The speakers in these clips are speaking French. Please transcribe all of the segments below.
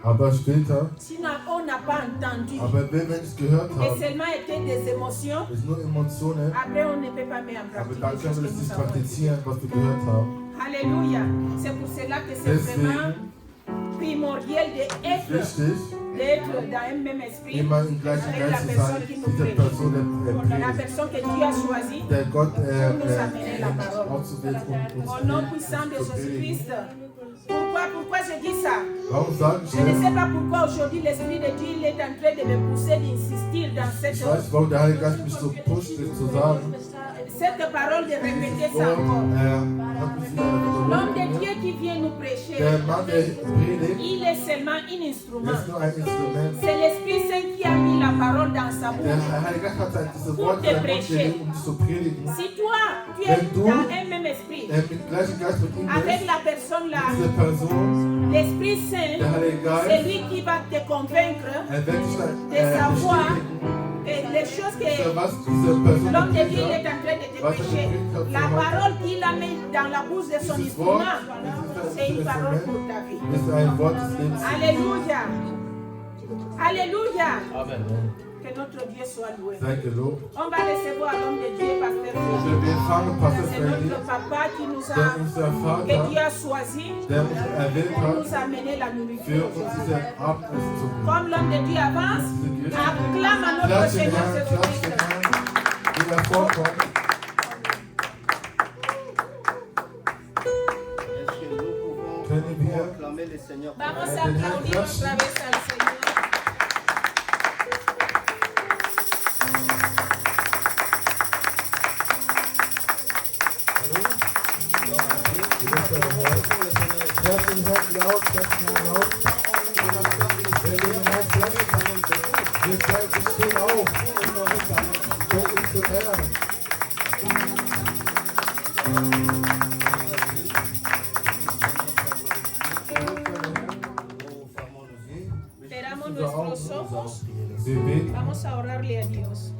Aber später, si on n'a pas entendu aber wenn wir es gehört et haben, seulement été des émotions, es nur Emotionen, après on ne peut pas mettre en aber pratique dann les choses können que wir es nous nicht avons dit. praktizieren, was wir gehört haben. Alléluia. C'est pour cela que c'est vraiment Deswegen primordial d'être wichtig, dans un même esprit immer im gleichen avec la Geist zu personne sein, qui nous dieser prêche. Person, der La predigt, personne que Dieu a choisie der Gott nous amener la parole. auszuwählen und uns Au nom puissant de zu predigen. Jésus-Christ. Pourquoi je dis ça? Warum sage ich Je ne das? sais pas pourquoi aujourd'hui l'Esprit de Dieu il est en train de me pousser d'insister dans Ich weiß nicht, warum der Heilige Geist mich so pusht, das zu sagen. cette parole, de répéter ça Wort, encore. hat mich wieder L'homme de wiederholt. Dieu qui vient nous prêcher, Der Mann, der predigt, il est seulement un instrument. ist nur ein Instrument. C'est l'Esprit Saint qui a mis la parole dans sa Der bouche. Heilige Geist hat diese Worte in den Mund gelegt, dich zu predigen. Si toi, tu es Wenn du dans un même esprit, mit gleichem Geist mit ihm avec bist, la personne là, diese Person, l'Esprit Saint, der Heilige c'est Geist, lui qui va te convaincre wird dich de savoir bestätigen, les choses que was diese Person l'homme de Dieu gepredigt est hat. en train de te prêcher. La parole qu'il a mis dans la bouche de son Dieses Wort, instrument, c'est une parole pour ta vie. ist ein Wort des Lebens. Alléluia. Alléluia. Amen. Que notre Dieu soit loué. Sei gelobt. On va recevoir l'homme de Dieu, Pasteur Freddy. Wir empfangen Pastor C'est Freddy, notre papa qui nous der a, unser que Vater, Dieu a choisi der uns erwählt pour hat, nous amener la für nourriture uns aujourd'hui. diese Abendessen zu bringen. Comme l'homme de Dieu avance, Diese Gerichte. acclame à notre Klatschen, Seigneur Herrn, klatschen, Jésus-Christ. Herrn, wie er vorkommt. Est-ce que nous pouvons Können wir proclamer le Seigneur? Vamos a aplaudir otra vez al Señor. Klatschen, Herrn, laut, klatschen, Herrn, laut. Wenn wir den Herrn klatschen, wir stehen auf, um uns zu ehren. Cerramos nuestros ojos. Wir beten. Vamos a orarle a Dios.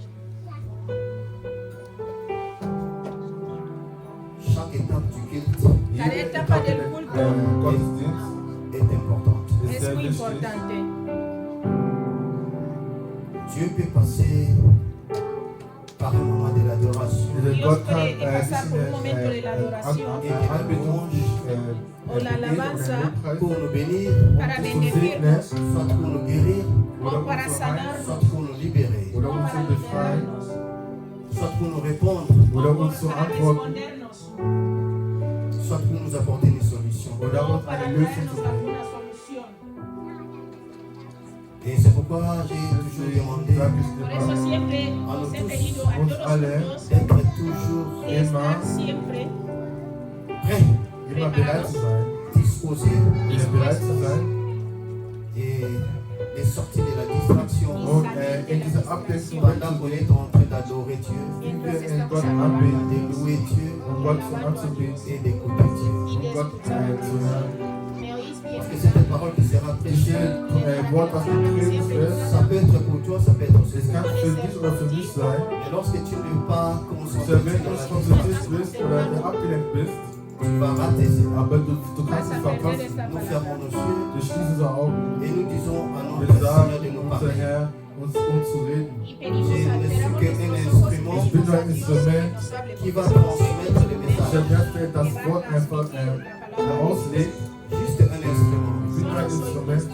Chaque étape du culte Cada etapa del culto Gottesdienst est importante. ist es sehr muy wichtig. importante. Dieu peut passer par un moment de l'adoration Gott kann puede pasar por un bisschen momento de la adoración Anbetung o la alabanza pour nous bénir, para zu bendecirnos segnen soit pour nous guérir, o para sanarnos soit pour nous libérer, oder uns zu befreien soit pour nous répondre, oder o uns zu para antworten respondernos soit pour nous apporter une solution. oder o uns para eine Lösung traernos zu bringen. alguna solución. Et c'est pourquoi j'ai toujours Deswegen demandé sage ich Por dir eso mal, siempre hemos pedido a uns todos alle nosotros d'être toujours de estar siempre prêts, immer bereit zu sein, disposés immer bereit zu sein et sortir de la distraction und in dieser Ablenkung pendant qu'on est en train d'adorer Dieu, wie wir in Gott anbeten, de louer Dieu um Gott zu anzubeten, et d'écouter Dieu. um Gott zu hören. me oís bien. Parce que c'est une parole qui sera prêchée. Dieses Wort, was gepredigt wird, Ça peut être pour toi, ça peut être aussi es kann für dich oder für mich sein. Et lorsque tu ne veux pas Wenn concentrer du dans nicht la konzentriert bist oder abgelenkt bist, tu vas rater cela. aber du kannst es verpassen. Nous fermons nos yeux Wir schließen unsere Augen. et nous disons à Wir notre sagen, Seigneur de nous unser parler. Herr, uns zu reden. Y pedimos Je a ne suis tenemos qu'un nuestros ojos instrument Ich bin nur ein Instrument, qui va transmettre le ich message. möchte das Wort einfach auslegen. Juste un instrument. Ich bin nur ein Instrument.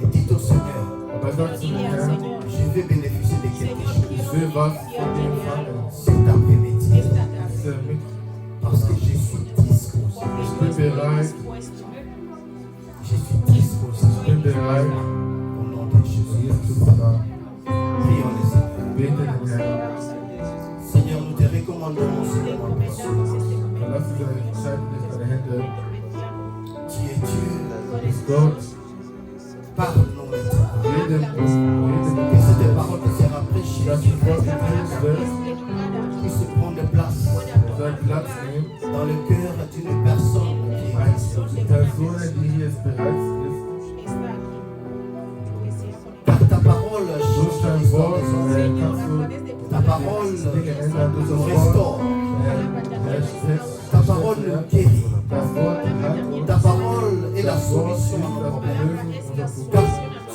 Et dites au Seigneur, Aber sag zu mir, Herr, je vais bénéficier de quelque chose ich will was von dir empfangen. cet après-midi. Diese Mit- Parce que je suis disposé. Ich bin bereit, Je suis disposé. ich bin bereit, Au nom de Jésus. Jesus zu sagen. Prions le Seigneur. Bete den Herrn. Seigneur, nous te recommandons ce moment précieux. Verlass diese Zeit nicht deine Hände. Tu es Dieu. Du bist Gott. Parle-nous maintenant. Rede mit Que cette parole qui sera prêchée dass das Wort gepredigt wird, puisse prendre place soll Platz nehmen. dans le cœur d'une personne qui est disposée. Die Person, die hier jetzt bereit ist, Car ta parole durch change dein l'histoire Wort des hommes. kannst du Ta parole Dinge ändern. Durch das nous Wort restaure. Ta parole nous guérit. das Wort heilt uns. Ta parole est la Das Wort ist solution à nos das problèmes. Lösung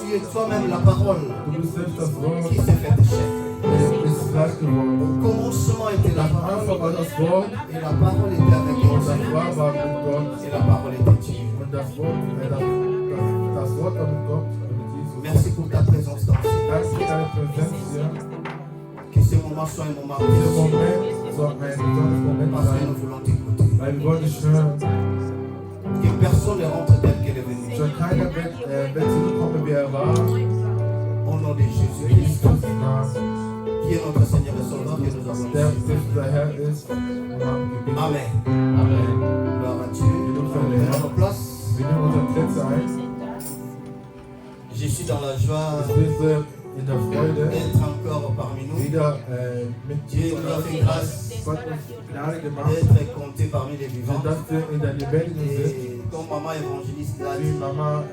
Tu es toi-même la parole Du bist selbst das Wort, qui s'est fait chair. es ist Fleisch geworden. Au commencement était la Am parole Anfang war das Wort et la parole était avec und Dieu das Wort war mit Gott. et la parole était Dieu. Und das Wort war mit Gott, mit Jesus. Merci pour ta présence dans ce Danke für deine Präsenz hier. Que ce moment soit un moment Dieser précieux Moment soll ein besonderes Moment parce que nous sein, voulons t'écouter. weil wir wollen dich hören. Que personne ne rentre tel qu'elle est venue. Soll keiner wird zurückkommen, wie er war. Au nom de In Jésus-Christ, Christi Namen, qui est notre Seigneur et Sauveur, que nous avons der reçu. unser Herr ist. Und haben gebeten. Amen. Amen. Gloire à Dieu. Prenons nos places. Wir nehmen unsere Plätze ein. Je suis dans la joie Ich bin in der Freude, d'être encore parmi nous, wieder mit Dieu nous a fait grâce Gott uns Gnade gemacht, d'être comptés parmi les vivants. sodass wir in der Lebendigen sind, Et comme maman évangéliste l'a wie dit, Mama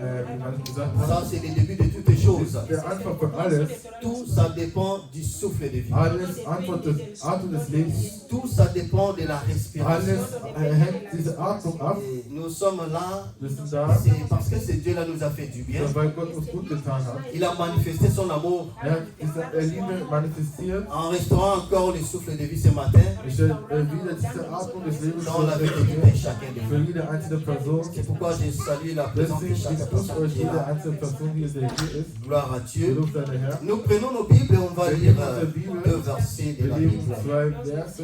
gesagt hat. ça c'est le début de toutes les choses. Der Anfang von alles, Tout ça dépend du souffle de vie. alles Antwort des Atem des Lebens, Tout ça dépend de la respiration. alles hängt diese Atmung ab. Et nous sommes là, Wir sind da, c'est parce que ce Dieu-là nous a fait du bien. weil Gott uns gut getan hat. Il a manifesté son amour Er hat diese Liebe manifestiert. en restaurant encore le souffle de vie ce matin Ich wieder diese Atmung des Lebens dans la vie de tout zurückgegeben et chacun de für nous. jede einzelne Person. C'est pourquoi je salue la présence de Deswegen chaque ich grüße personne euch qui est jede là. einzelne Person, die hier ist. Gloire à Dieu. Gelobt sei der Herr. Nous prenons nos Bibles et on va Wir lire nehmen unsere Bibel, deux versets de wir la lesen Bible. 2 Verse.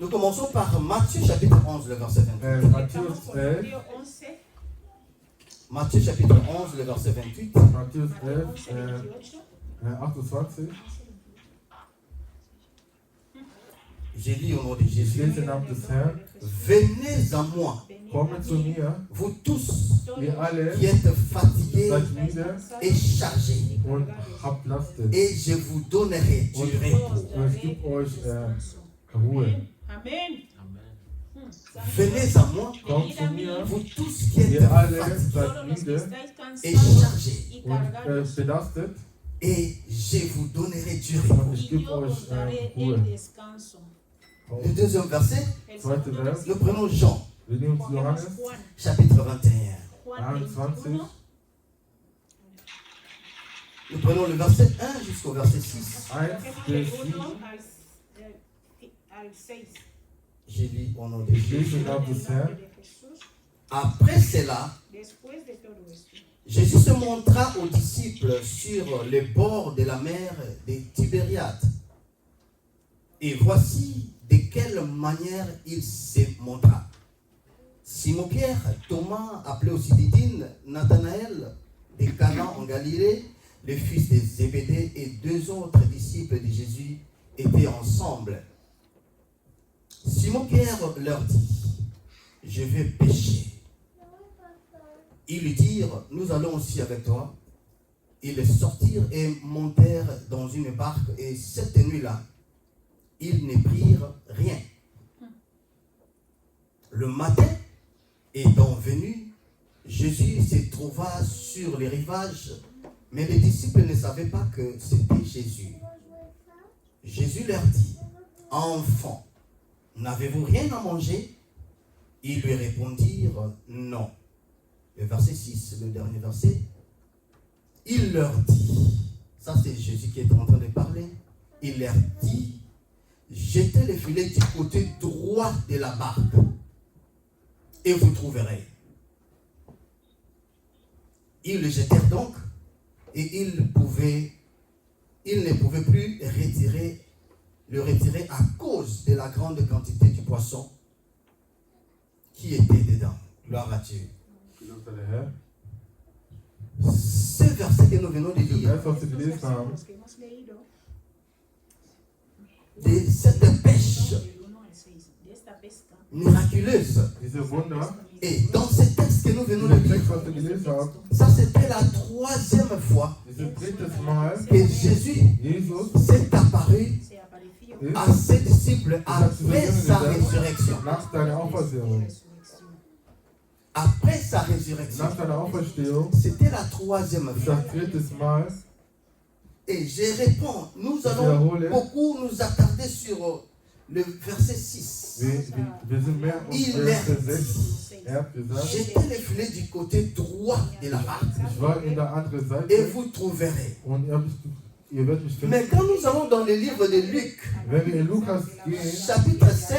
Nous commençons par Matthieu chapitre 11, le verset 28. Matthäus 11, Matthieu chapitre 11, le verset 28. Matthäus 11, 28. J'ai lu au nom de Ich Jésus. lese im Namen des Herrn. Venez à moi, Komme zu mir, vous tous ihr alle qui êtes fatigués seid müde et chargés, und habt Lasten. et je vous donnerai du repos. Und ich gebe euch Ruhe. Amen. Venez à moi, Kommt zu mir, vous tous qui êtes ihr alle fatigués seid müde et chargés, und belastet, et je vous donnerai du repos. und ich gebe euch Ruhe. Le deuxième verset, Zweite Vers, nous prenons Jean, wir nehmen Johannes chapitre 21. 21, Nous prenons le verset 1 jusqu'au verset 6. 1 bis 7. J'ai lu au nom de Ich lese Jésus. im Namen des Herrn. Après cela, Jésus se montra aux disciples sur les bords de la mer des Tibériades. Et voici de quelle manière il se montra. Simon-Pierre, Thomas, appelé aussi Didyme, Nathanaël, de Cana en Galilée, le fils de Zébédée et deux autres disciples de Jésus étaient ensemble. Simon-Pierre leur dit, je vais pêcher. Ils lui dirent, nous allons aussi avec toi. Ils sortirent et montèrent dans une barque, et cette nuit-là, ils ne prirent rien. Le matin, étant venu, Jésus se trouva sur les rivages, mais les disciples ne savaient pas que c'était Jésus. Jésus leur dit, enfants, n'avez-vous rien à manger? Ils lui répondirent, non. Le verset 6, le dernier verset. Il leur dit, ça c'est Jésus qui est en train de parler, il leur dit, jetez les filets du côté droit de la barque et vous trouverez. Ils le jetèrent donc et ils ne pouvaient plus le retirer à cause de la grande quantité du poisson qui était dedans. Gloire à Dieu. Ce verset que nous venons de lire, Das, was wir gelesen haben, de cette pêche miraculeuse, diese Wunder, et dans ce texte que nous venons de dieser lire, Text, was wir gelesen haben, ça c'était la troisième fois dieses drittes Mal, que Jésus Jesus s'est apparu à ist ses disciples après sa résurrection. nach seiner Auferstehung. Après sa résurrection, Nach seiner Auferstehung c'était la troisième ist fois. das drittes Mal. Et je réponds, nous allons beaucoup nous attarder sur le verset 6. Wir sind mehr auf Il Verse est 6. Er hat gesagt, jetez les filets du côté droit de la barque ich war in der anderen et Seite vous trouverez. und ihr werdet mich finden. Mais quand nous allons dans le livre de Luc, Wenn wir in Lukas gehen, chapitre 5,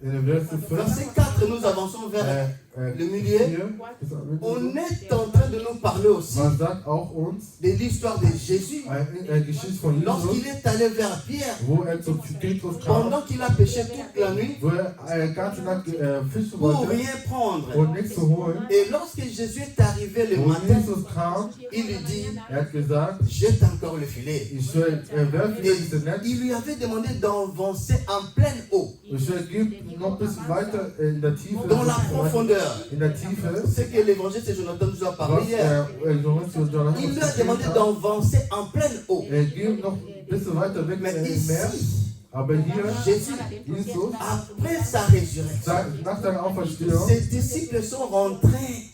in den Verse 5, verset 4, nous avançons vers le milieu. 4, On est en train de nous parler aussi man sagt auch uns de l'histoire de Jésus eine Geschichte von lorsqu'il Jesus, est allé vers Pierre wo zu Petrus kam, pendant qu'il a péché toute la nuit wo ganze Nacht fischen pour wollte rien prendre. und nichts zu holen. Et lorsque Jésus est arrivé le Wo matin, Jesus kam, il lui dit, hat gesagt, jette encore le filet. ich werfe Et dieses Netz, il lui avait demandé d'avancer en pleine eau, ich gebe noch ein bisschen weiter in der Tiefe, dans la profondeur. in der Tiefe, Ce que l'évangile de Jonathan nous a parlé was hier. Jonathan Il lui a demandé d'avancer en pleine eau. geht noch ein bisschen weiter weg Mais im Meer, ici, aber hier, Jésus, Jesus, après sa résurrection, nach seiner Auferstehung, ses disciples sont rentrés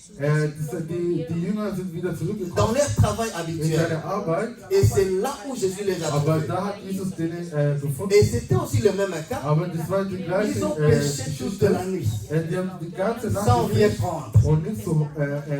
die Jünger sind wieder dans zurückgekommen leur travail in habituel. seine Arbeit, Et c'est là où Jésus les a aber trouvés. da hat Jesus denen gefunden. Et c'était aussi le même cas. Aber das war die gleiche Ils ont péché toute Geschichte. la nuit, Die haben die ganze Nacht sans rien gefischt prendre. und nichts zu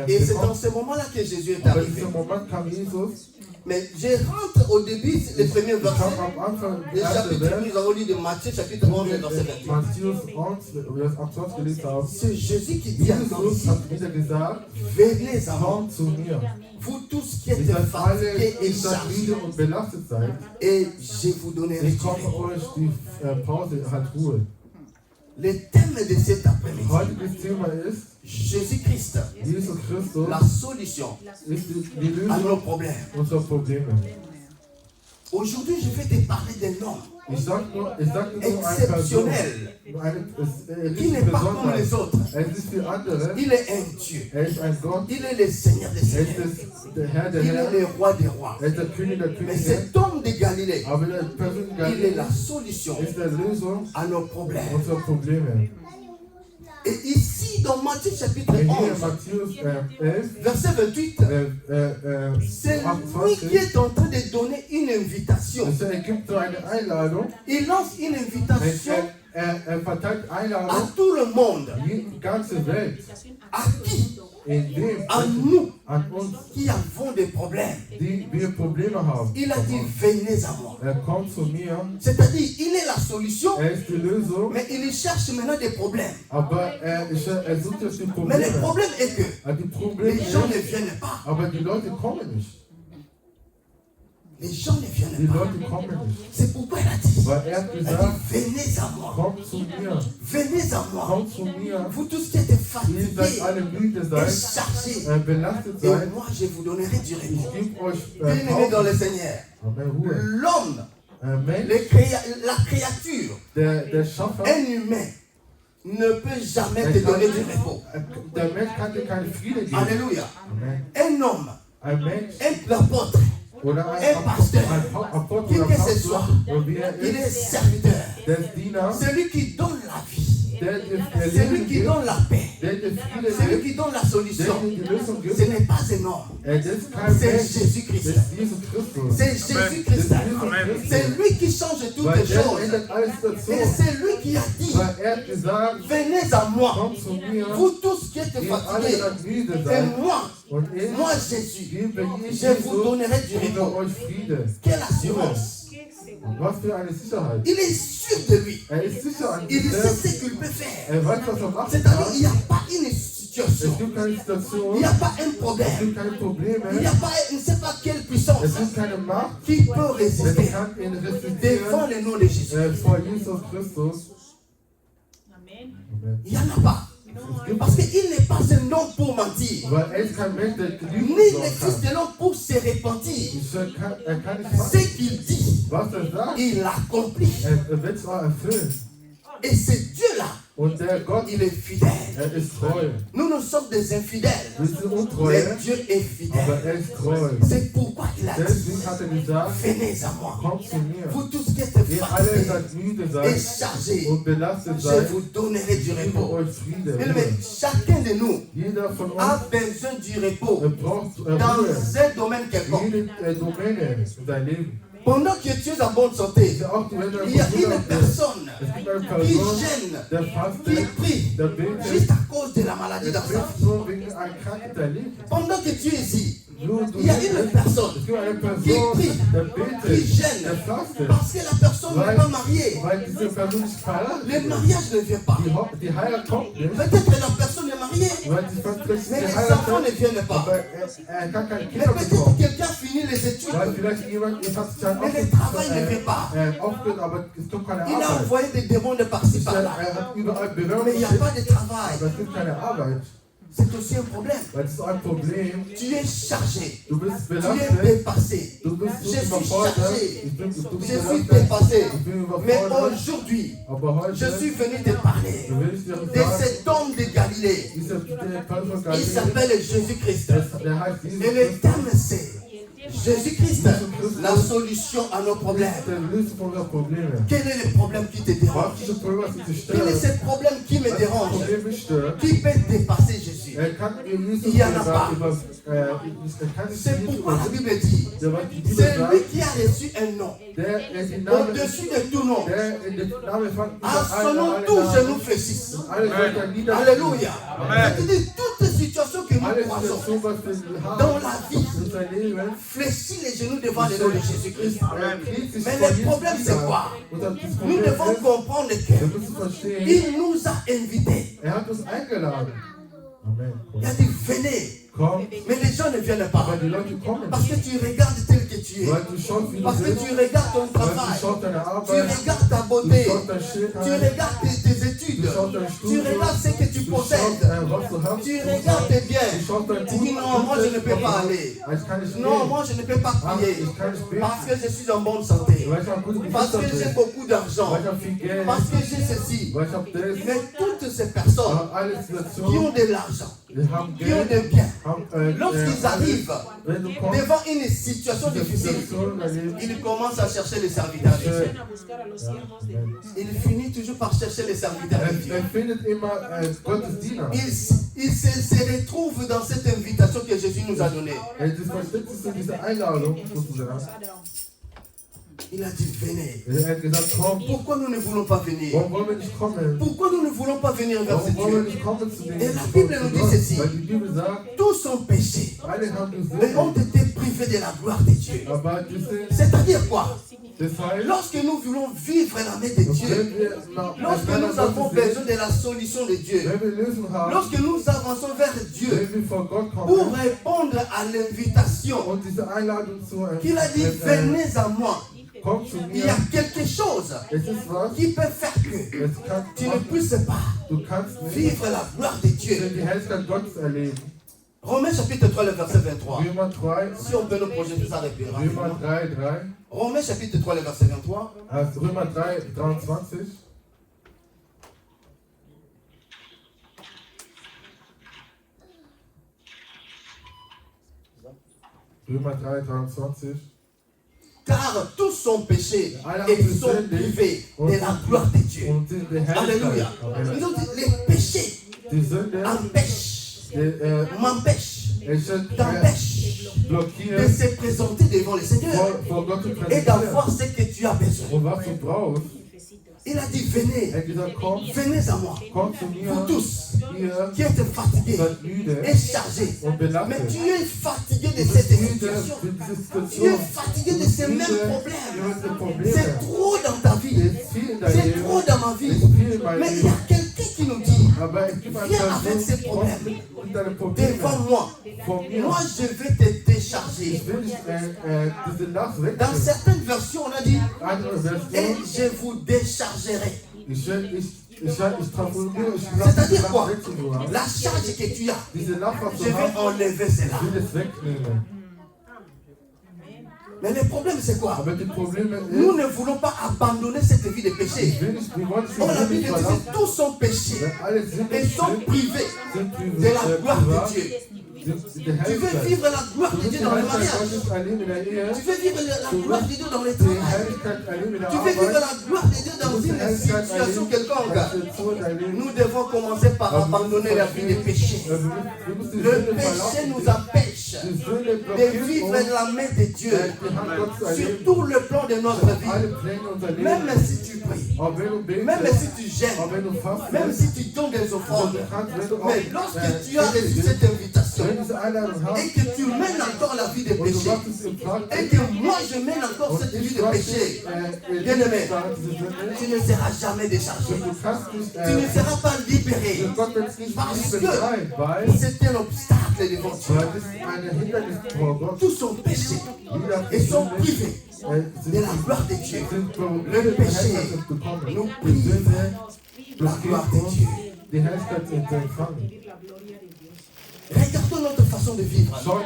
Et c'est bekommen. dans ce moment-là que Jésus est Aber in arrivé. diesem Moment kam Jesus. Mais je rentre au début, les premiers Ich kam versets. am Anfang Le erste chapitre que Vers, nous avons lu de Matthieu, chapitre 11, verset 28. Matthäus 11, Vers 28 gelesen haben. C'est Jésus qui dit encore Jesus ici, hat wieder gesagt, venez à moi, kommt zu mir. vous tous qui êtes Ihr seid alle fatigués et die chargés, müde und belastet seid. et je vous donnerai Ich du komme repos. euch die Pause, hat Ruhe. Le thème de cet après-midi, Heutiges Thema ist, Jésus-Christ, Jesus Christus la solution ist die à nos Lösung problèmes. unserer Probleme. Aujourd'hui, je vais te parler d'un homme Ich sag nur eine Person, exceptionnel, eine qui n'est richtig pas comme les besonders. autres. Er ist nicht wie andere, Il est un Dieu. ist ein Gott, Il est le Seigneur des er Seigneurs. ist der Herr der Il est Herren, le roi des rois. ist der König der Mais Könige. cet homme de Galilée, Aber der Person il est Galiläa la solution ist der Lösung à nos problèmes. unserer Probleme. Et ici, dans Matthieu chapitre Und hier in 11, Matthäus 11, verset 28, c'est lui qui 28, est en train de donner une invitation. er gibt so eine Einladung. Il lance une invitation Verteilt à Einladung tout le monde. die ganze Welt. À qui? In dem, À nous an uns, qui avons des problèmes. die wir Probleme haben. Il a dit, venez à moi. Kommt zu mir. C'est-à-dire, il est la solution, Ist die Lösung, mais il cherche maintenant des problèmes. aber sucht jetzt die Mais le Probleme. problème est que Die Probleme les gens ne ist, viennent pas. aber die Leute kommen nicht. Les gens ne Die viennent pas. Leute kommen nicht. C'est pourquoi il a dit, Weil er hat il a gesagt, dit, venez à moi. kommt zu mir. Venez à moi. Kommt zu mir. Vous tous qui êtes Ihr fatigués seid alle müde et seid, chargés. belastet Et seid. moi, je vous donnerai du Ich repos. gebe euch Bien-aimés dans Pause. le Seigneur, Amen, Ruhe. l'homme, Mensch, la créature, der Schaffer, un humain, ne peut jamais te donner du repos. der Mensch kann dir keine Friede geben. Alléluia. Amen. Un homme, Ein Mensch un apôtre, oder ein Pasteur, Apostel qui oder que ce soit, Pastor, und wie il est ist, serviteur. der ist Diener, Celui qui donne la vie, der celui Leben qui gibt, donne la paix, der Friede celui gibt, qui donne la der solution. die Lösung Ce gibt. n'est pas un homme, Das ist kein c'est Mensch, das Jésus-Christ. ist Jesus Christus. C'est Jésus-Christ. C'est lui qui change toutes Weil les er choses. ändert alles Et dazu. c'est lui qui a dit, Weil er hat gesagt, venez à moi, kommt zu mir, vous tous qui êtes ihr alle fatigués, seid müde et seid. moi, Und ich moi Jésus, gebe je vous Jesus donnerai du gebe repos. euch Friede. Quelle assurance! Was für eine Sicherheit. Il est sûr de lui. Er ist sicher an Il sich sait selbst. ce qu'il peut faire. Er weiß, was er machen C'est-à-dire, kann. il n'y a pas une Es situation, gibt keine Situation, il n'y a pas un es problème, gibt keine Probleme, il n'y a pas, je ne sais pas quelle puissance es gibt keine Macht, qui peut denn résister kann ihn devant respektieren le nom de Jésus. vor Jesus Christus. Amen. Amen. Il n'y en a pas. Es gibt, Parce qu'il n'est pas un homme pour mentir, weil er ist kein Mensch, der ni gelügt le sein fils kann. de l'homme pour se repentir. Er kann nicht Ce machen, qu'il dit, was er sagt. il l'accomplit. Er wird zwar erfüllen. Et ce Dieu-là, Und der Gott, il est fidèle. er ist treu. Nous, nous sommes des infidèles. Wir sind Mais untreue, Dieu est fidèle. aber er ist treu. C'est pourquoi il a dit, Deswegen hat er gesagt, venez à moi. kommt zu mir. Vous tous qui êtes Ihr alle fatigués seid müde et seid chargés, und belastet je seid, vous donnerai du gebe repos. euch Friede. Mais Ruhe. chacun de nous Jeder von a uns besoin du repos braucht dans Ruhe. un domaine quelconque. Jede Domäne in seinem Leben. Pendant que tu es en bonne santé, Auch wenn du il y a une bist, personne es gibt eine qui Person, gêne, der qui fastet, prie, der betet, juste à cause de la maladie der dans sa betet vie. nur wegen einer Krankheit erlebt. Pendant que tu es ici, Du il y a une personne es gibt eine qui Person, prie, der qui betet, gêne, der fastet, parce que la personne n'est pas mariée. weil diese Person nicht verheiratet Le ist. mariage ne vient pas. Die Heirat kommt nicht, Peut-être que la personne est mariée, weil sie verspricht, mais die les Heirat enfants ne kommt, viennent pas. aber kann keine Mais Kinder peut-être bekommen. quelqu'un finit les études. Weil vielleicht jemand jetzt hat sich Mais le travail ne vient pas. aufgehört, aber es kommt keine Il a Arbeit. envoyé des demandes par-ci par-là. Hat überall Mais il Bewerbungen n'y a geschickt, pas de travail. aber es gibt keine Arbeit. C'est aussi un problème. Weil das ist ein Problem. Tu es chargé. Du bist Tu es belastet, dépassé. du bist Je suis überfordert. chargé. Ich bin Je suis belastet, dépassé. ich bin Mais überfordert. aujourd'hui, Aber je heute suis venu te parler will ich dir de sagen, cet homme de Galilée. dieser Fall von Il Galilei, s'appelle Jésus-Christ. der heißt Jesus Et le Christus, thème c'est Jésus-Christ, la solution à nos problèmes. der Lösung unserer Probleme. Quel est le problème qui te dérange? Was ist das Problem, was dich Quel est stört? ce problème qui me Was dérange? Problem mich stört? Qui peut dépasser Jésus? Kann Jesus Il y en a pas. kann nicht C'est pourquoi la Bible dit, der was die Bibel c'est sagt, lui qui a reçu un nom der den Namen, au-dessus de tout nom. der in den Namen von À son nom, alle tous Namen, genoux fléchissent. alle Völker nieder. Alléluia. C'est-à-dire, toutes les situations que Alle nous croisons Situationen, was wir haben, dans la vie, in sein Leben, fléchissent les genoux devant le nom de Jésus-Christ. kniet sich Mais vor le Jesus problème, c'est nieder. quoi? Und das Nous Problem devons ist, comprendre wir que müssen verstehen, il nous a invités. hat uns eingeladen. Amen. Il a dit, venez. Komm, Mais les gens ne viennent pas. aber die Leute kommen Parce que tu regardes tel que tu es. weil du schaust, wie du Parce que bist, tu regardes ton weil du travail. schaust deine Tu Arbeit, regardes ta du beauté. schaust dein Tu Schönheit, regardes tes études. du schaust dein Tu Studium, regardes ce que tu du schaust, possèdes. was du hast, Tu regardes tes du biens. schaust dein Tu dis non, moi je ne peux pas aller. Ich kann nicht Non, gehen. moi je ne peux pas prier. Ich kann nicht beten, Parce que je suis en bonne santé. weil ich habe gute Parce que Gesundheit j'ai bin, beaucoup d'argent. weil ich habe viel Geld, Parce que j'ai ceci. weil ich habe das, Mais toutes ces personnes alle qui Situationen, ont de l'argent, die haben qui ont Geld, des biens, haben, lorsqu'ils arrivent wenn du kommst, devant une situation diese difficile, Situation erleben, ils commencent à chercher les serviteurs de Dieu. Il finit toujours par chercher les serviteurs de Dieu. findet immer Gottes Diener. Il se retrouve dans cette invitation que Jésus nous a donnée. Das versteckt sich in dieser Einladung sozusagen. Il a dit, venez. Er hat gesagt, komm, Pourquoi nous ne voulons pas venir? warum wollen wir nicht kommen? Pourquoi nous ne voulons pas venir vers ce Warum wollen wir Dieu? nicht kommen zu dem? Et la Bible nous dit ceci. Weil die Bibel sagt, Tous ont péché alle haben et ont gesündigt, été privés de la gloire de Dieu. aber diese, C'est-à-dire quoi? deshalb, Lorsque nous voulons vivre la main de Dieu, wenn wir lorsque nous avons besoin de la solution de Dieu, wenn wir Lösung haben, lorsque nous avançons vers Dieu wenn wir vor Gott pour kommen répondre à l'invitation und diese Einladung zu qu'il a dit, venez à moi, komm zu il y a mir, quelque chose es ist was, qui peut faire que es kann, tu ne puisses pas du kannst nicht vivre la gloire de Dieu. die Herrlichkeit Gottes erleben. Romains chapitre 3, le verset 23. Römer 3, Si on peut nous projeter ça rapidement. Römer 3, 3, Romains chapitre 3, le verset 23. Römer 3, 23. Römer 3, 23. Car tous sont péchés Alle et haben sont gesündigt privés de la gloire de Dieu. und sind der Alléluia. Herrlichkeit. Amen. Nous dit, les péchés Die Sünde empêchent, m'empêchent, t'empêche de blockiert, se présenter devant le Seigneur vor Gott zu et präsentieren. d'avoir ce que tu as besoin. Und was du brauchst, Il a dit, venez, er hat gesagt, komm, venez à moi, komm zu mir, vous tous ihr qui êtes fatigués seid müde et chargés. und Mais belastet. tu es fatigué de Du cette bist müde situation. für diese Tu es Situation. fatigué de ces mêmes problèmes. Über die Probleme. C'est trop dans ta Es vie. ist viel in deinem C'est Leben. trop dans ma Es vie. ist viel in meinem Mais il y a Leben. quelqu'un qui nous dit, Aber es gibt eine viens avec Person, ces problèmes komm mit deinen devant Problemen moi. vor mir. Moi, je vais te décharger. Ich will nicht diese Last Dans wegnehmen. certaines versions, on a dit, Andere et Version, je vous déchargerai. ich transformiere, ich C'est-à-dire lasse quoi? weg zu tun. La charge que tu as, Diese Last, was je du vais hast, enlever cela. ich will es wegnehmen. Mais le problème, c'est quoi? Aber die Probleme Nous ist, ne voulons pas abandonner cette vie de péché. wir wollen Oh, la es Bible nicht dit, verlassen. tous sont péchés Alle sind et sont privés de la gloire de Dieu. Tu veux vivre la gloire de Dieu dans le mariage. Tu veux vivre la gloire de Dieu dans le travail. Tu veux vivre la gloire de Dieu dans une situation quelconque. Nous devons commencer par abandonner la vie des péchés. Le péché nous empêche Die Sünde de blockiert vivre uns, la main de Dieu die Hand Gottes zu sur erleben. tout le plan de notre Alle vie. Pläne unser Même Leben. si tu pries, Auch wenn du même betest, si tu auch gênes, wenn du fastest, même si tu donnes des offrandes. wenn du Mais lorsque tu as reçu cette invitation wenn du diese Einladung et hast que tu mènes encore la vie de und du péché, machst es im Tag et que moi je mène encore cette vie de péché, bien-aimé, tu ne seras jamais déchargé. du kannst nicht, Tu ne seras pas libéré. Gott wird es nicht Parce befreien, weil que c'est un obstacle devant Dieu. das ist ein Hindernis vor Gott. Tous sont péchés Jeder et sont Sünde, privés de la gloire de Dieu. sind Le péché bekommen. nous Die prive Sünde la gloire de Dieu. die Herrlichkeit zu empfangen. Regardons notre façon de vivre. Schaut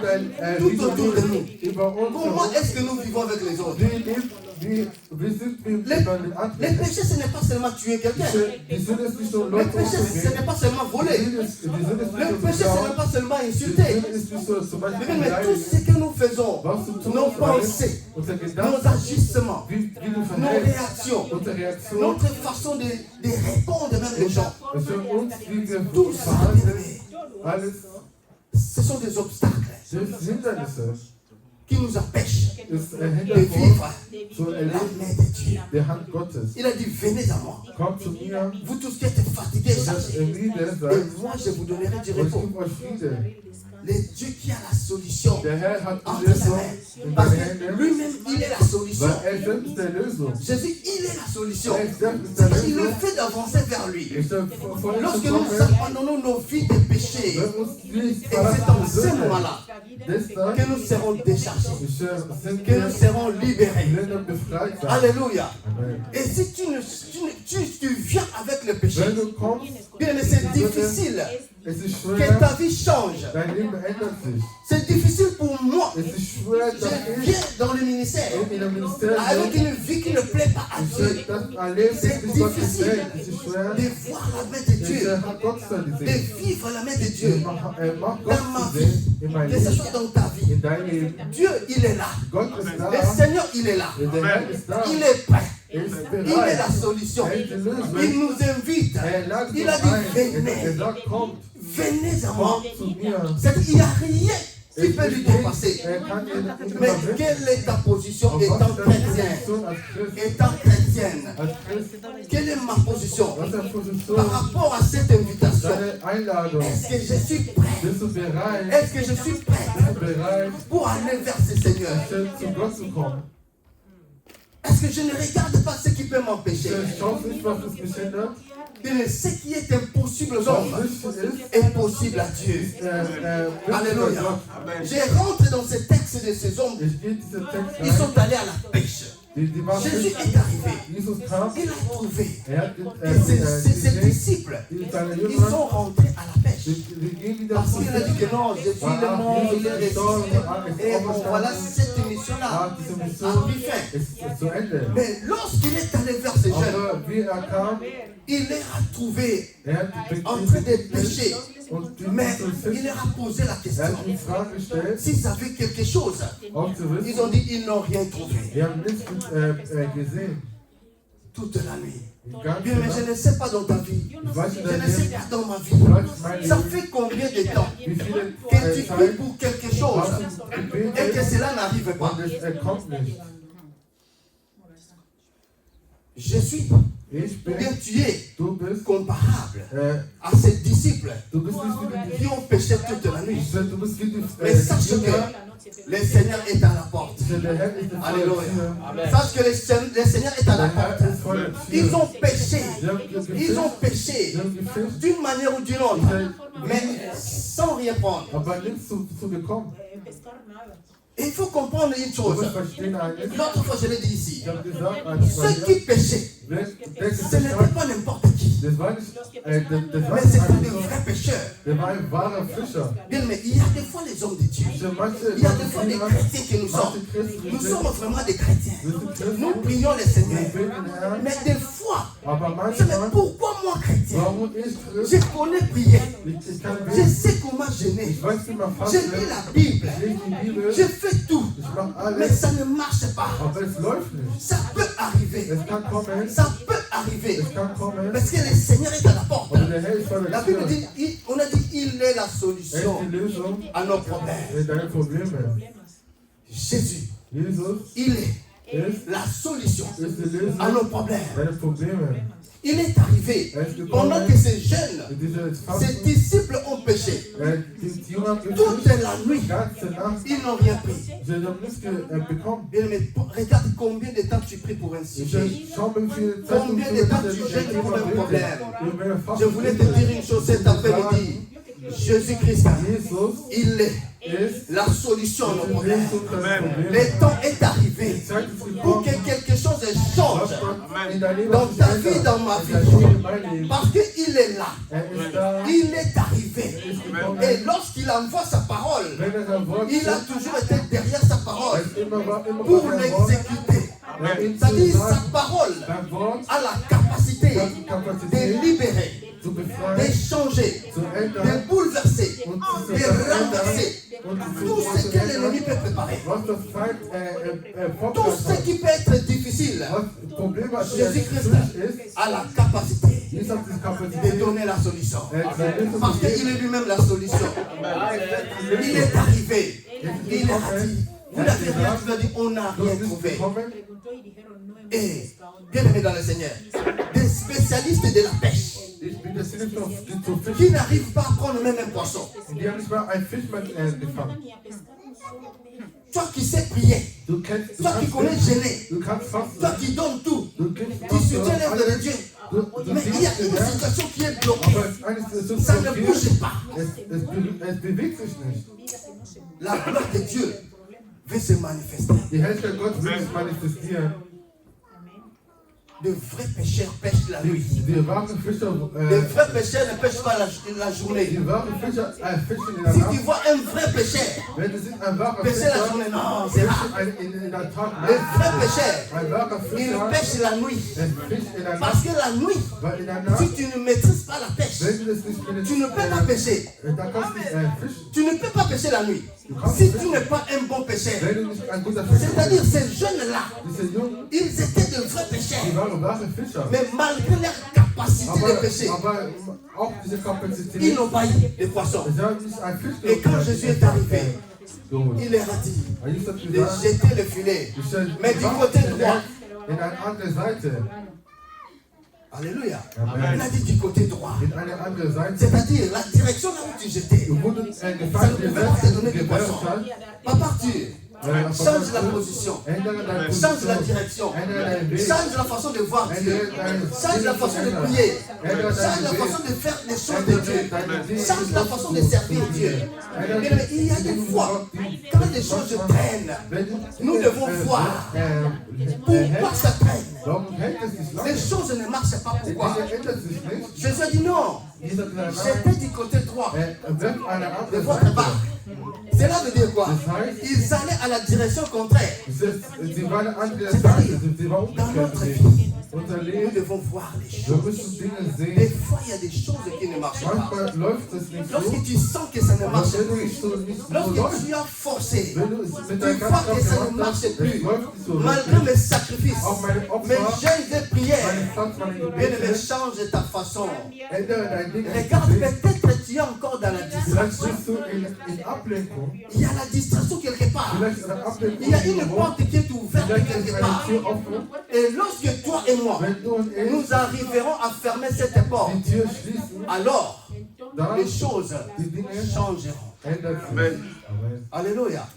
Tout autour de nous. über uns Comment herum. est-ce que nous vivons avec les autres? Wie sind wir Les, über den les anderen? péchés, ce n'est pas seulement tuer quelqu'un. Die Sünde ist nicht nur Le Leute péché, ce umzubringen. n'est pas seulement voler. Die Sünde ist Le nicht nur péché, ce n'est klauen. pas seulement Die insulter. Sünde ist nicht so zum Beispiel Mais tout beleidigen. ce que nous faisons, Was du tust, nos pensées, unser nos Gedanken, agissements, wie du nos verhältst, réactions, unsere Reaktion, notre façon de répondre même aux gens, für uns, wie wir tout uns ça, verhalten, alles ce sont des obstacles sind Hindernisse. qui nous empêchent Ist de hindert uns vivre zu la erleben, main de Dieu. der Hand Gottes. Il a dit, venez à moi, Kommt zu mir, vous tous qui êtes fatigués et das chargés, müde et seid, moi je vous donnerai du und ich repos. gebe euch Friede. Le Dieu qui a la solution Der Herr hat die entre ses Lösung mains, in parce deinen que Händen, lui-même, il est la solution. weil er selbst ist der Lösung. Jésus, il est la solution. Er selbst ist der Il le Lösung. fait d'avancer vers lui. Ich soll vorhin Lorsque zu nous kommen, abandonnons nos vies de péché, wenn uns nicht et c'est dans verlassen ce Sünde, moment-là deshalb que nous serons déchargés, sind que nous wir serons libérés. Länder befreit sein. Alléluia. Amen. Et si tu viens avec le péché, Wenn du kommst, bien, mais c'est difficile es ist que schwer, ta vie change. dein Leben ändert sich. C'est difficile pour moi. Es ist schwer, dass Je ich viens dans le ministère in einem Ministerium avec une vie qui ne plaît pas à Dieu. das ein Leben C'est ist, wie Gott difficile gefällt. Es ist schwer, de voir la main de Dieu, diese Hand Gottes zu de sehen. vivre la main de Dieu Macht Gott dans ma zu sehen in vie, mein que ce Leben, soit dans ta vie. in dein Leben. Dieu, il est là. Gott ist da, Le Seigneur, il est là. der Herr ist da, Il est prêt. er ist Il est bereit, la solution. er ist die Il Lösung. nous invite. Er lagt Il uns a dit, ein, er venez, sagt, kommt, venez à moi. kommt zu mir. C'est-à-dire, il n'y a rien qui peut lui dépasser. Er kann ihn Mais überwinden. quelle est ta position Und étant was ist deine chrétien? Position als Christ? Étant chrétienne, Als Christ, quelle est ma position was ist deine Position? par rapport à cette invitation? Deine Einladung. Est-ce que je suis prêt? Bist du bereit? Est-ce que je suis prêt Bist du bereit, pour aller vers ce Seigneur? zu Gott zu kommen? Est-ce que je ne regarde pas ce qui peut m'empêcher? Schaust nicht, was es mich hindert? Mais ce qui est impossible aux Was hommes nicht ist, est possible à Dieu. Alléluia. Je rentre dans ce texte de ces hommes. Ich gehe diese Text Ils rein. sont allés à la pêche. Die waren Jésus nicht, est arrivé. Jesus kam, Il a trouvé hat que ses disciples, seine ils Jünger, sont rentrés à la pêche. die gehen wieder Parce zu qu'il a dit que non, je suis le mort, il est ressuscité. Et bon, voilà cette mission-là diese a Mission pris fin. ist zu Ende. Mais lorsqu'il est allé vers ces jeunes, Aber wie kam, il les a trouvés hat en train de pêcher. und die Mais zu il Fisch, leur a posé la hat question. die Frage gestellt, S'ils avaient quelque chose, ob zu ils wissen, ont dit ils n'ont rien trouvé. wir haben nichts gesehen. Toute la nuit. Die ganze Bien, mais je Nacht. ne sais pas dans ta vie. Ich weiß in Je deinem ne sais Leben, pas dans ma vie. ich weiß mein Ça Leben, fait combien de temps wie viele que tu pries Zeit pour quelque chose hast du et que gebetet cela n'arrive pas? und es kommt nicht. Je suis, Ich bin, bien tu es du bist, comparable à ces disciples du bist nicht wie die, qui ont péché toute la nuit. du bist wie die Mais sache Jünger. que le Seigneur est à la porte. Der Herr ist vor der Alléluia. Tür. Sache que le Seigneur est à la Der Herr porte. ist vor der Tür. Ils ont péché. Sie haben Ils ont gefischt, péché sie haben gefischt, d'une manière ou d'une autre, mais sans rien prendre. aber nichts zu bekommen. Il faut comprendre une Du chose. musst verstehen eines. L'autre fois, je l'ai dit ici. Ich habe gesagt, eines Ceux qui péchaient, ce n'était das pas n'importe qui, war nicht, das war mais nicht c'était ein des vrais pécheurs. der war ein wahrer Fischer. Bien, mais il y a des fois les hommes de Dieu. Il y a des fois des chrétiens que nous sommes. Nous sommes vraiment des chrétiens. Nous prions le Seigneur. Mais des fois, fois, Aber c'est mais manchmal, pourquoi moi chrétien? warum ich Christ, Je connais prier. ich kann Je beten, sais comment gêner. ich weiß, wie man Je fastet, lis la Bible. ich lese die Bibel, Je fais tout. ich mache Mais alles, ça ne marche pas. aber es läuft nicht. Ça peut arriver. Es kann kommen, Ça peut arriver. es kann kommen, Parce que le Seigneur est à la porte. aber der Herr ist vor La der Bible Tür. dit, on a dit, il est la Er ist solution die Lösung à nos problèmes. für deine Probleme. Jésus, Jesus il est ist la solution die Lösung à nos problèmes. deiner Probleme. Il est arrivé Er ist pendant gekommen, que ces jeunes, diese ces Fasten, disciples ont péché. die Jünger haben Toute gefasst, la nuit, die ganze Nacht, ils n'ont rien pris. sie haben nichts bekommen. Bien, mais regarde combien de temps tu pries pour un sujet. Schau mal, wie viel Zeit du Combien für de temps dieses tu gênes pour un Thema problème. betest. Je voulais te dire une chose cet après-midi. Jésus-Christ, Jesus il est ist la solution à nos die problèmes. Lösung deiner Probleme. Le temps est arrivé Die Zeit ist pour gekommen, que quelque chose change was Gott in dein Leben dans ta vie, verändert. dans ma In dein vie. Leben, in mein Leben. Parce qu'il est là. Er ist da, Il est arrivé. er ist gekommen. Et lorsqu'il envoie sa parole, Wenn er sein Wort il a schickt, toujours été derrière sa parole er ist immer pour bei seinem Wort, l'exécuter. ihm C'est-à-dire zu sa sagen, parole dein Wort a la capacité hat die de Kapazität libérer, zu de befreien, changer, zu de ändern bouleverser, und zu de renverser verändern und tout ce que l'ennemi peut préparer. was das Feind Tout vorbereitet ce hat. qui peut être difficile, Was Problem was Jésus-Christ ist, a la capacité Jesus hat die de Kapazität, donner la solution. die Parce qu'il est lui-même la solution. Il est arrivé. Il a dit, vous n'avez rien trouvé, on n'a Du rien bist trouvé. gekommen, Et, bien aimé dans le Seigneur, des spécialistes de la pêche ich bin der Sinne zu qui Fischen. n'arrivent pas à prendre même un poisson. Die haben nicht mal einen Fisch gefangen. Toi qui sais prier, Du kennst, toi qui connais gêner, du kannst toi fasten, qui donnes tout, du gibst tu soutiens l'œuvre de alles, Dieu. du Mais il y a siehst une den Herrn, situation qui est bloquée. aber eines ist Ça so ne viel, bouge pas. es bewegt sich nicht. La gloire de Dieu veut se manifester. Die Herrlichkeit Gottes will sich manifestieren. De vrais pêcheurs pêchent la nuit. Die wahren Fischer, Les vrais pêcheurs ne pêchent pas la journée. die wahren Fischer fischen in der Si Nacht. tu vois un vrai pêcheur Wenn du siehst, ein wahrer pêcher la Fischer journée, non, c'est rare. fischen in der Tag. Les vrais pêcheurs, Ein wahrer ils Fischer pêchent la nuit. fischt in der Parce Nacht, que la nuit, weil in der Nacht, si tu ne maîtrises pas la pêche, wenn du das nicht tu ne peux pas pêcher. da kannst du nicht fischen. Tu ne peux pas pêcher la nuit. Si tu n'es pas un bon pêcheur. Wenn du nicht ein guter Fischer C'est-à-dire bist, ces jeunes-là, diese Jungen, ils étaient de vrais die pêcheurs. waren wahre Fischer. Mais malgré leur capacité de pêcher, Aber auch diese Kapazität, ils n'ont pas eu de poissons. sie haben nicht ein Fisch Et quand Jésus est arrivé, geholt. il leur a dit Jesus hat de gesagt, jeter le filet. Mais du côté droit. in eine andere Seite. Alléluia. Amen. Il a dit du côté droit. In eine andere Seite. C'est-à-dire la direction là où tu jetais. Du wurdest Ça ne gefangen pouvait pas te donner gesetzt, du poisson. gewerft Pas partir. Change la position. Ändere deine Change la Position. direction. Ändere deinen Weg. Change la façon de voir Dieu. Ändere deine Change la façon de prier. Change la façon de faire les choses de Dieu. Change la façon de servir Dieu. Mais il y a des fois, quand les choses traînent, nous devons voir pourquoi ça traîne. Warum hält es sich lange? Les choses ne marchent pas. Die Pourquoi? Dinge ändern sich nicht. Jésus a dit non. Jesus hat gesagt, nein, J'étais du côté droit wirft eine de andere votre Seite. barque. Cela veut dire quoi? Das heißt, Ils allaient à la direction contraire. sie war eine andere Seite, sie war Dans umgekehrt. notre vie, Unser nous Leben, devons voir les wir choses. müssen Dinge Des sehen. fois, il y a des choses qui ne marchent pas. Manchmal läuft es nicht so, Lorsque tu sens que ça ne aber marche wenn du plus, nicht so nicht so lorsque läuft, tu as forcé, wenn du es mit tu deiner vois ganzen que ça Kraft ne marche gemacht hast, plus, es läuft nicht so malgré richtig. mes sacrifices, Auch meine mes Opfer, jeûnes et prières, meine Pflanzen, meine bien aimé, Gebete, change ta façon. ändere dein Ding. Regarde, peut-être tu es encore dans la Vielleicht distraction. bist du in Ablenkung, Il y a la distraction quelque part. vielleicht ist eine Ablenkung Il y a une irgendwo, porte qui est ouverte vielleicht quelque ist part. eine Tür offen. Et lorsque toi et moi, Wenn du und ich nous arriverons à fermer cette porte, die Tür schließen, alors dann les choses die Dinge changeront. ändern sich. Amen. Alléluia.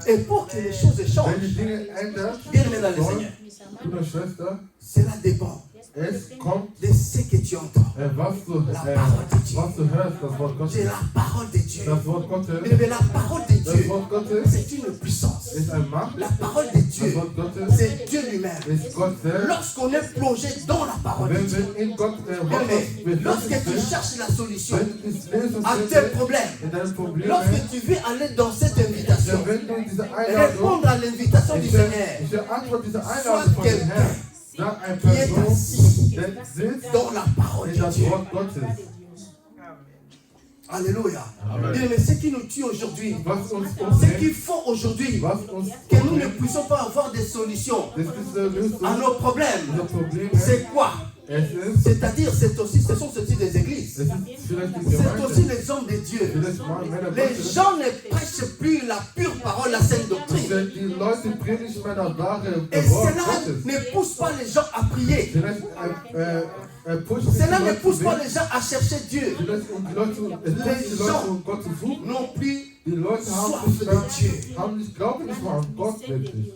Et pour que les choses Wenn die changent, Dinge ändern bien aimé dans le sollen, Seigneur, Bruder, Schwester, cela dépend es kommt, de ce que tu entends. was du hörst, das Wort Gottes. C'est la parole de Dieu. Das Wort Gottes, Mais la parole de das Dieu, Wort Gottes c'est une puissance. ist ein Macht, La parole de das Dieu, Wort Gottes c'est Dieu lui-même. ist Gott selbst. Lorsqu'on est plongé dans la parole de Wenn Dieu, wir in Gott bien Wort aimé, lorsque befestigt tu sind, cherches la solution wenn du die Lösung à tes findest problèmes, in deinem Problem, lorsque tu veux aller dans cette invitation, wenn du diese Einladung, répondre à l'invitation du ich Seigneur, will antworten diese sois Einladung von dem quelqu'un Herrn, da eine qui est Person, assis der sitzt dans la parole in de das Dieu. Wort Gottes. Alléluia. Amen. Bien, mais ce qui nous tue aujourd'hui, Was uns ce qui umbringt, font aujourd'hui was uns que nous ne umbringt, puissions pas avoir des solutions das ist die Lösung à nos problèmes, unserer Probleme. c'est quoi? Es ist, C'est-à-dire, ce sont aussi des églises. es ist vielleicht die C'est aussi Gemeinde, les hommes de Dieu. vielleicht mal Männer Les Gottes. gens ne prêchent plus la pure parole, la saine doctrine. Die Leute predigen meiner wahre Et Wort cela Gottes. ne pousse pas les gens à prier. Vielleicht pusht Cela die ne Leute pousse pas weg. les gens à chercher Dieu. Vielleicht die Leute, es pusht die Leute, um Gott zu suchen. Non plus Die Leute soif de Dieu. glauben nicht mal an Gott wirklich.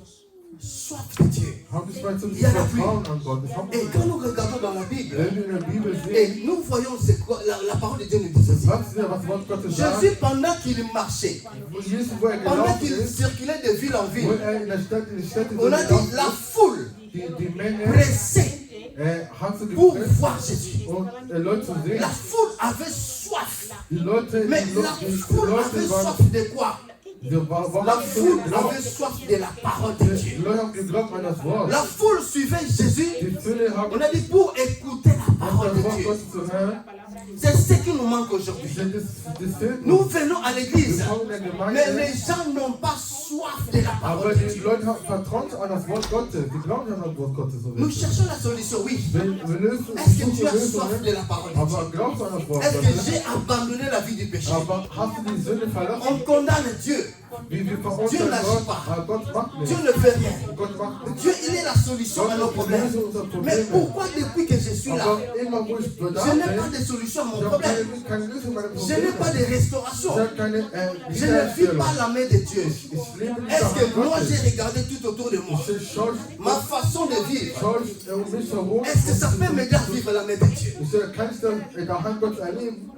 Soif de Dieu. Haben nicht mal so viel Ja, la Vertrauen an Gott. Ich habe Et quand nous regardons dans la Bible, wenn wir in der Bibel sehen, et nous voyons c'est quoi, la parole de Dieu nous dit ceci. was Wort Gottes sagt, Jésus, pendant qu'il marchait, Jesus, wo pendant gelaufen qu'il ist, circulait de ville en wo ville, in der Stadt, in die Städte on a dit la foule die Menge pressée hat so pour gepresst, voir Jésus. um Leute zu sehen. La foule avait soif. Die Leute, Mais la foule avait soif de quoi? La foule avait soif de la parole de Dieu. Die Leute haben geglaubt an das Wort. La foule suivait Jésus. Die Fülle haben On a dit pour écouter la parole das de Wort Dieu. Gottes zu hören. C'est ce qui nous manque aujourd'hui. Das fehlt Nous uns. venons à Wir l'église, kommen in der mais Gemeinde, les gens n'ont pas soif de la aber parole de die Dieu. Leute haben Vertrauen an das Wort Gottes. Die glauben nicht an das Wort Gottes so Nous wirklich. cherchons la solution, oui. Wir lösen Est-ce que tu suchen as soif de Lösungen, la parole de Dieu? aber glaubst du an das Wort Est-ce que Gottes? j'ai abandonné la vie du péché? Aber hast du die Sünde On verlassen? condamne Dieu. Wie wir Dieu verurteilen n'agit Gott, pas. aber Gott macht Dieu nicht. ne fait rien. Gott macht nicht. Dieu, il est la solution à nos problèmes. Mais pourquoi depuis que je suis là, Aber immer wo ich bedarf je n'ai pas bin, de solution à mon ich habe problème? keine Lösung meiner Je n'ai pas Probleme. de restauration. Ich habe keine Je ne vis Wiederherstellung. pas la main de Dieu. Ich lebe nicht Est-ce nach que moi Gottes. j'ai regardé tout autour de moi? Ich schaue Ma façon de vivre, mich herum. est-ce que ça peut m'aider à vivre la main de Dieu? Kann ich das in der Hand Gottes erleben?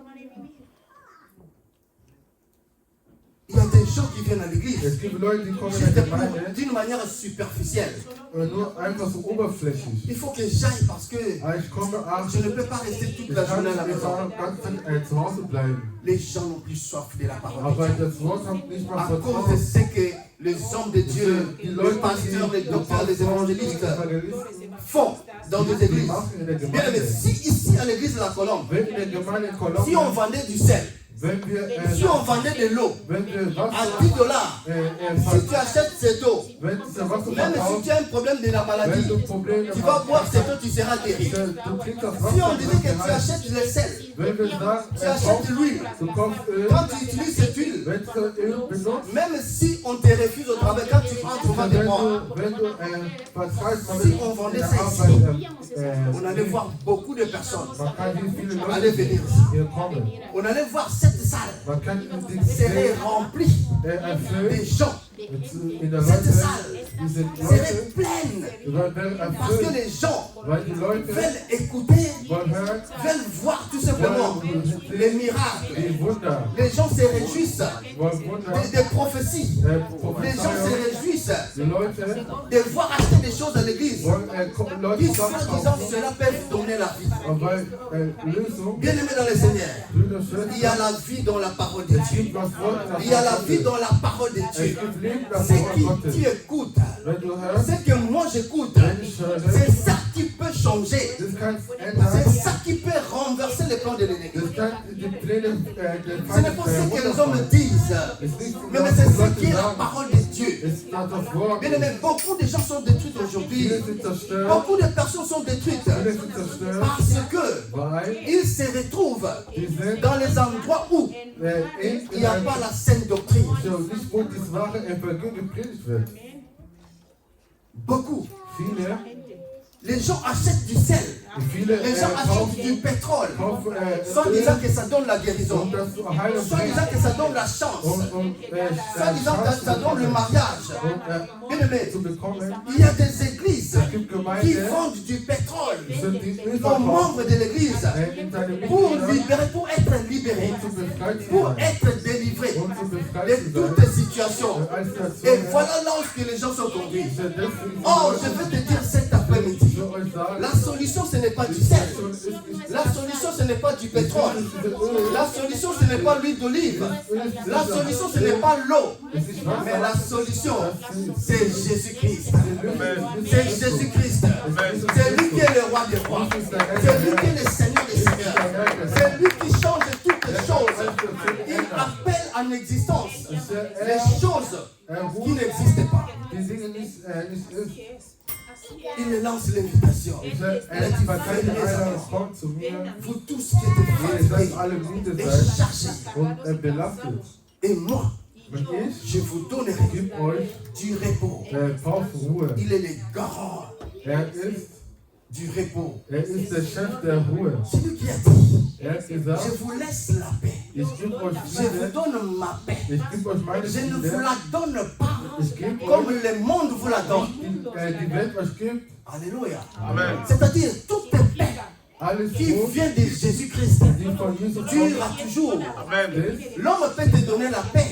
Il y a des gens qui viennent à l'église Es gibt Leute, die kommen in juste der Gemeinde d'une manière superficielle. nur einfach so oberflächlich. Il faut que j'aille parce que Aber ich komme abends, je ne peux pas rester toute ich la kann journée à la nicht maison. den ganzen Tag zu Hause bleiben. Les gens n'ont plus soif de la parole de Aber Dieu. das Wort hat nicht mal À cause de Vertrauen. ce que les hommes de Dieu, les pasteurs, les docteurs, les évangélistes font dans nos églises. Bien aimé, si ici à l'église de la Colombe, Wenn in der Gemeinde in si on Kolumbien, vendait du sel, wenn wir si on vendait de l'eau wenn wir à Wasser, 10 dollars, si tu achètes cette eau, wenn dieser Wasser même si verkauft, tu as un problème de la wenn maladie, du Probleme tu vas boire hast, cette eau, tu seras guéri. du trinkst das Si on Wasser, disait que tu du achètes le sel, wenn wir sagen, tu achètes l'huile, du kaufst Öl, quand tu utilises cette huile, wenn du Öl benutzt, même si on te refuse au travail, quand tu rentres, on va te voir. wenn du vertreibst, Si on vendait ça ici, on allait voir beaucoup de personnes. man kann hier viele Allez Leute venir. hier kommen. On allait voir cette salle Man kann die serait remplie erfüllen, de gens. in der Cette Leute, salle diese serait Leute, pleine werden parce que erfüllt, les gens weil die Leute veulent écouter, wollen hören, veulent voir tout simplement les miracles. die Wunder, Les gens se réjouissent wollen Wunder, des prophéties. Les gens se réjouissent die Leute de voir acheter des choses à l'église wollen Leute qui, soi-disant, zusammenkaufen, cela peut donner la vie. aber Lösung, Bien aimé dans le Seigneur, Brüder, il y a Schwestern, la vie dans la parole de es Dieu. gibt das Wort in der Il y a la Gottes. vie dans la parole de Es Dieu. gibt Leben das Ce Wort qui Gottes. tu écoutes, Wenn du hörst, ce que moi j'écoute, wenn ich höre, c'est ça qui peut changer. das kann C'est ändern, ça qui peut renverser les plans de l'ennemi. das kann die Pläne des Ce n'est pas ce que les hommes runterfahren. disent, Es ist nicht mais was c'est die ce Leute qui est la sagen, parole de Dieu. es ist das Wort. Bien aimé, beaucoup de gens sont détruits aujourd'hui. Viele sind zerstört, Beaucoup de personnes sont détruites viele sind zerstört, parce que weil ils se retrouvent die sind dans les endroits où il n'y a pas la saine doctrine. nicht, wo das wahre Evangelium gepredigt wird. Beaucoup. Viele, Les gens achètent du sel. viele Les gens achètent du pétrole. kaufen Soit disant que ça donne la guérison. das zur Heilung Soit bringt. disant que ça donne la chance. Soit disant que ça donne le mariage. Bien aimé, zu bekommen. il y a des églises Es gibt qui Gemeinden, vendent du pétrole sind die Öl aux verkaufen, membres de l'église in seine pour Mitglieder, libérer, pour être libérés, um zu befreit zu pour sein. être délivrés Um zu befreit de zu toutes sein. les situations. Als Et Situation, voilà là où que les gens sont conduits. deswegen Oh, je veux te dire cet après après-midi. will euch sagen, La solution, ce n'est pas du sel. La solution, ce n'est pas du pétrole. La solution, ce n'est pas l'huile d'olive. La solution, ce n'est pas l'eau. Mais la solution, c'est Jésus-Christ. C'est Jésus-Christ. C'est lui qui est le roi des rois. C'est lui qui est le Seigneur des seigneurs. C'est lui qui change toutes les choses. Il appelle en existence les choses qui n'existent pas. die Dinge nicht ist. Il lance l'invitation. Die Einladung kommt zu mir. Vous tous qui êtes Ihr fatigués seid alle müde et seid chargés. und belastet. Et moi, Und ich je vous donnerai gebe euch du repos. braucht Ruhe. Il est le garant Ist du repos. der Chef der Ruhe. C'est lui qui a dit, Hat je gesagt, vous laisse la paix. ich gebe euch Je vous Friede. donne ma paix. Ich gebe euch meine Je ne vous Friede. la donne pas Ich gebe comme euch le monde vous la donne. die Welt euch gibt. Alléluia. Amen. C'est-à-dire, toute paix Alles qui Ruhe, vient de Jésus-Christ die von Jesus durera toujours. Amen. ist. L'homme peut te donner la paix.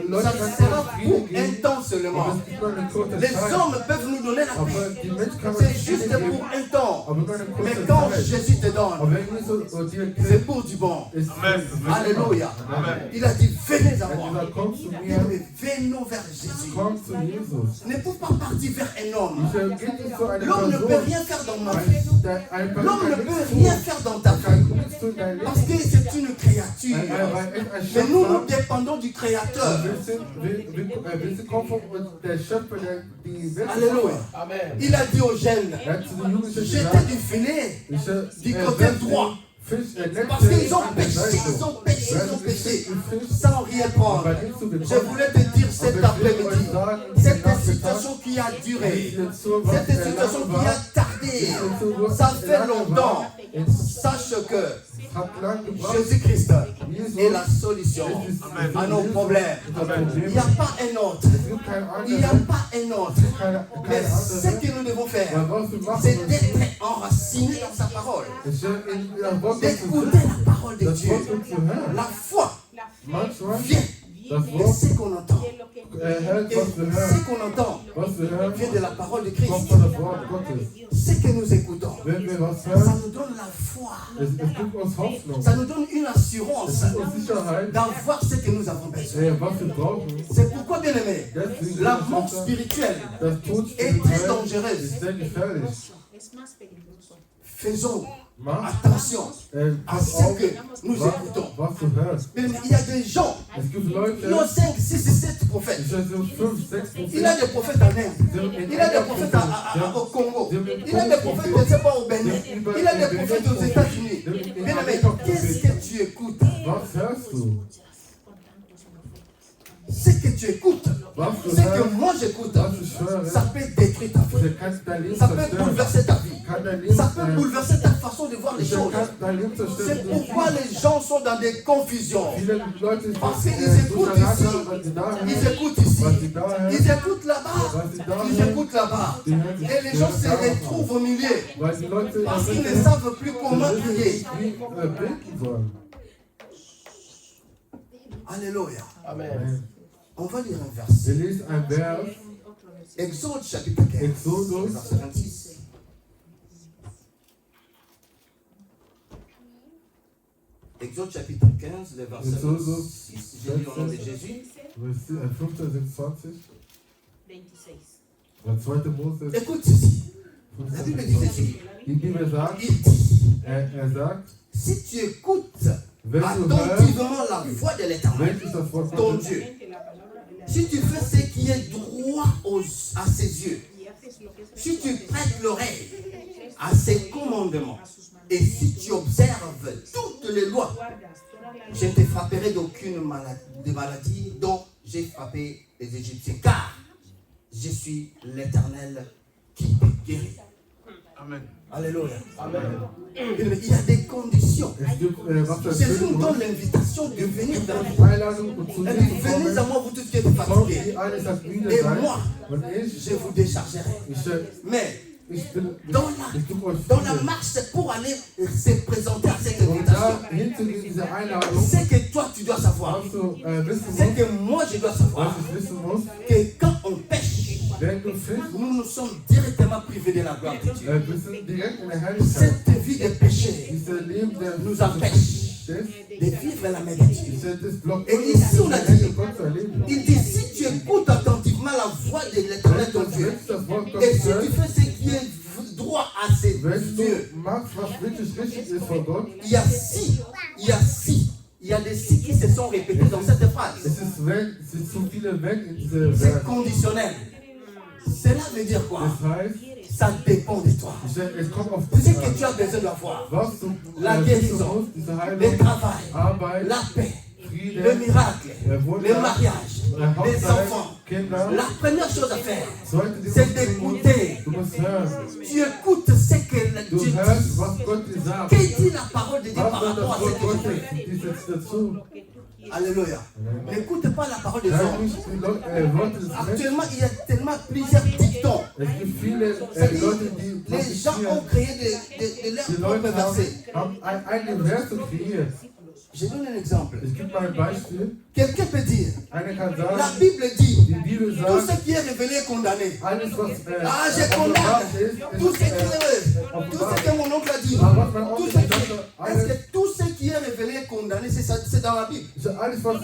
Leute Ça können sera euch pour Friede un geben, temps seulement. aber es gibt nur eine kurze Les Zeit. hommes peuvent nous donner la Aber paix. die Menschen kann man C'est nicht juste Friede pour geben, un temps. aber nur eine Mais kurze quand Zeit. Jésus te donne, Aber wenn Jesus dir c'est gibt, pour du bon. ist Amen. Alléluia. Amen. Il a dit, venez à Er moi. hat gesagt, komm zu Il mir, dit, venons vers Jésus. komm zu Jesus. Ne peux pas partir vers un homme. Ich geht nicht so eine L'homme ne peut Person, rien faire dans ma vie. ein L'homme ne kann peut nichts rien tun, faire dans ta vie. kann nichts tun in dein Parce Leben. que c'est une créature. Ein Mais nous, nous Schöpfer, dépendons du Créateur. wir sind kommen von der Schöpfer, der die Welt Alléluia. Amen. Il a dit aux jeunes, Er hat zu den Jugendlichen jetez gesagt, du filet du er côté setzt droit. den Fisch, netze Parce qu'ils ont an der péché, Seite. ils ont péché, ils ont Wenn sie péché. den Fisch Sans rien prendre. aber nicht zu Je bekommen, voulais te dire cet aber ich will euch après-midi, sagen, cette Nachmittag, situation qui a duré, jetzt so was cette situation lange qui a war, tardé, ça fait longtemps. Sache que hat lang gebracht, Jésus-Christ Jesus est la solution Amen. à nos problèmes. Amen. Il n'y a pas un autre. Es gibt kein Il n'y a anderes, pas un autre. Mais keine ce andere. que nous devons faire, Weil was wir machen c'est müssen, d'être enracinés dans sa parole, ist in das Wort Gottes zu d'écouter hören, la parole de das Dieu. Wort Gottes zu hören. La foi Manchmal vient das de Wort ce qu'on entend. hört, Et was wir ce hören, qu'on entend was wir hören, vient de la parole de kommt Christ. von das Wort Gottes. Ce que nous écoutons, Wenn wir was ça hören, nous donne la foi. es gibt uns Hoffnung, Ça nous donne une es assurance gibt uns Sicherheit, d'avoir ce que nous avons besoin. was wir brauchen. C'est pourquoi, bien aimé, Deswegen, la mort spirituelle das Tod est très dangereuse. ist sehr gefährlich. Faisons Mach attention à pass ce auf, que nous écoutons. was du hörst. Bien aimé, il y a des gens Es gibt qui ont Leute, 5, 6, 7 prophètes. ich weiß so 5, 6 Il a Prozent, des prophètes en Inde. Il a des prophètes au Congo. Il a des prophètes, je ne sais pas, au Bénin. Il a des prophètes aux États-Unis. Bien aimé, qu'est-ce que tu écoutes? was hörst du? Ce que tu écoutes, Was du ce que hörst, moi j'écoute, was ich höre, ça peut détruire ta vie. der kann dein Leben Ça peut zerstören. bouleverser ta vie. Kann dein Leben Ça peut bouleverser ta façon de voir les der choses. kann dein Leben zerstören. C'est pourquoi les gens sont dans des confusions. Viele Leute Parce qu'ils écoutent ici, was sie da ils hören, écoutent ici, was sie da hören, ils écoutent là-bas, was sie da ils hören, écoutent là-bas. die hören sich Et les gens se retrouvent au milieu weil die Leute parce qu'ils ne savent plus comment prier. wie beten sollen. Alléluia. Amen. On va lire un verset. Wir lesen ein Vers, Exode chapitre 15, Exodus. verset 26. Exode chapitre 15, le verset Exodus 6. J'ai lu au nom de Jésus. 15, 26, der 2. Mose Écoute ceci. La 15, Bible dit 26. ceci. Die Bibel sagt, Il dit, sagt, si tu écoutes wenn du hörst, attentivement la voix de l'Éternel, welches das Wort ton Gottes, Dieu, si tu fais ce qui est droit à ses yeux, si tu prêtes l'oreille à ses commandements, et si tu observes toutes les lois, je ne te frapperai d'aucune maladie dont j'ai frappé les Égyptiens, car je suis l'Éternel qui te guérit. Amen. Alléluia. Amen. Il y a des conditions. es gibt, was Jésus nous erfüllt donne muss, l'invitation de venir dans lui. Einladung und zu Il mir dit, zu venez à kommen, moi, vous tous qui êtes kommt fatigués, die alle sagt müde et seid, moi, und ich je vous déchargerai. Mais dans la marche pour aller se présenter à cette invitation, hinzugehen, diese Einladung, c'est que toi tu dois savoir, was du wissen c'est musst, que moi je dois savoir, was ich wissen muss, que quand on pêche, wenn du fischst, nous nous sommes directement directement privés de la gloire de Dieu. Wir sind direkt in der Herrlichkeit. Cette vie de péché Dieses Leben der nous empêche de vivre la main de Dieu. Das blockt Et uns, ici, on a die Hände dit, Gott zu erleben. il dit, si tu écoutes attentivement la voix de l'éternel ton Dieu, Das Wort et Gottes si tu hört, fais ce qui est droit à ses wenn yeux, du machst, was wirklich richtig ist von Gott, il y a des si qui se sont répétés dans cette phrase. es sind zu viele wenn in diese C'est Welt. conditionnel. Cela veut dire quoi? Das heißt, Ça dépend de toi. es kommt auf Ce dich que an. tu as besoin d'avoir, Was du la wissen guérison, musst, diese le Heilung, travail, Arbeit, la paix, le Frieden, miracle, der le Wunder, mariage, der les Hochzeit, enfants. Kinder, La première chose à faire, zweite Dinge, c'est was du tun musst, d'écouter. du musst hören. Tu écoutes ce que Du Dieu hörst, dit. was Gott dir sagt. Qu'est-ce dit la parole de Dieu Was par sagt rapport das à ce Wort que tu Gottes? fais? Die setzt dazu. Alléluia. N'écoute pas la parole des Hör hommes. nicht die Worte des Menschen. Actuellement, il y a tellement plusieurs dictons. Es gibt viele C'est-à-dire, Leute, die les gens ont profitieren. créé de leurs Die propres Leute versets. haben eigene Verse kreiert. Je donne un exemple. Ich gebe mal ein Beispiel. Quelqu'un peut dire, Einer kann la sagen, Bible dit, die Bibel tout sagt, ce qui est révélé est condamné. alles was Ah, je offenbart condamne. ist, Tout ce qui est, offenbart. tout ce que mon oncle a dit. Aber was mein Tout Onkel ce gesagt qui, hat, est-ce alles, que tout ce qui est révélé est condamné, c'est dans la Bible. alles was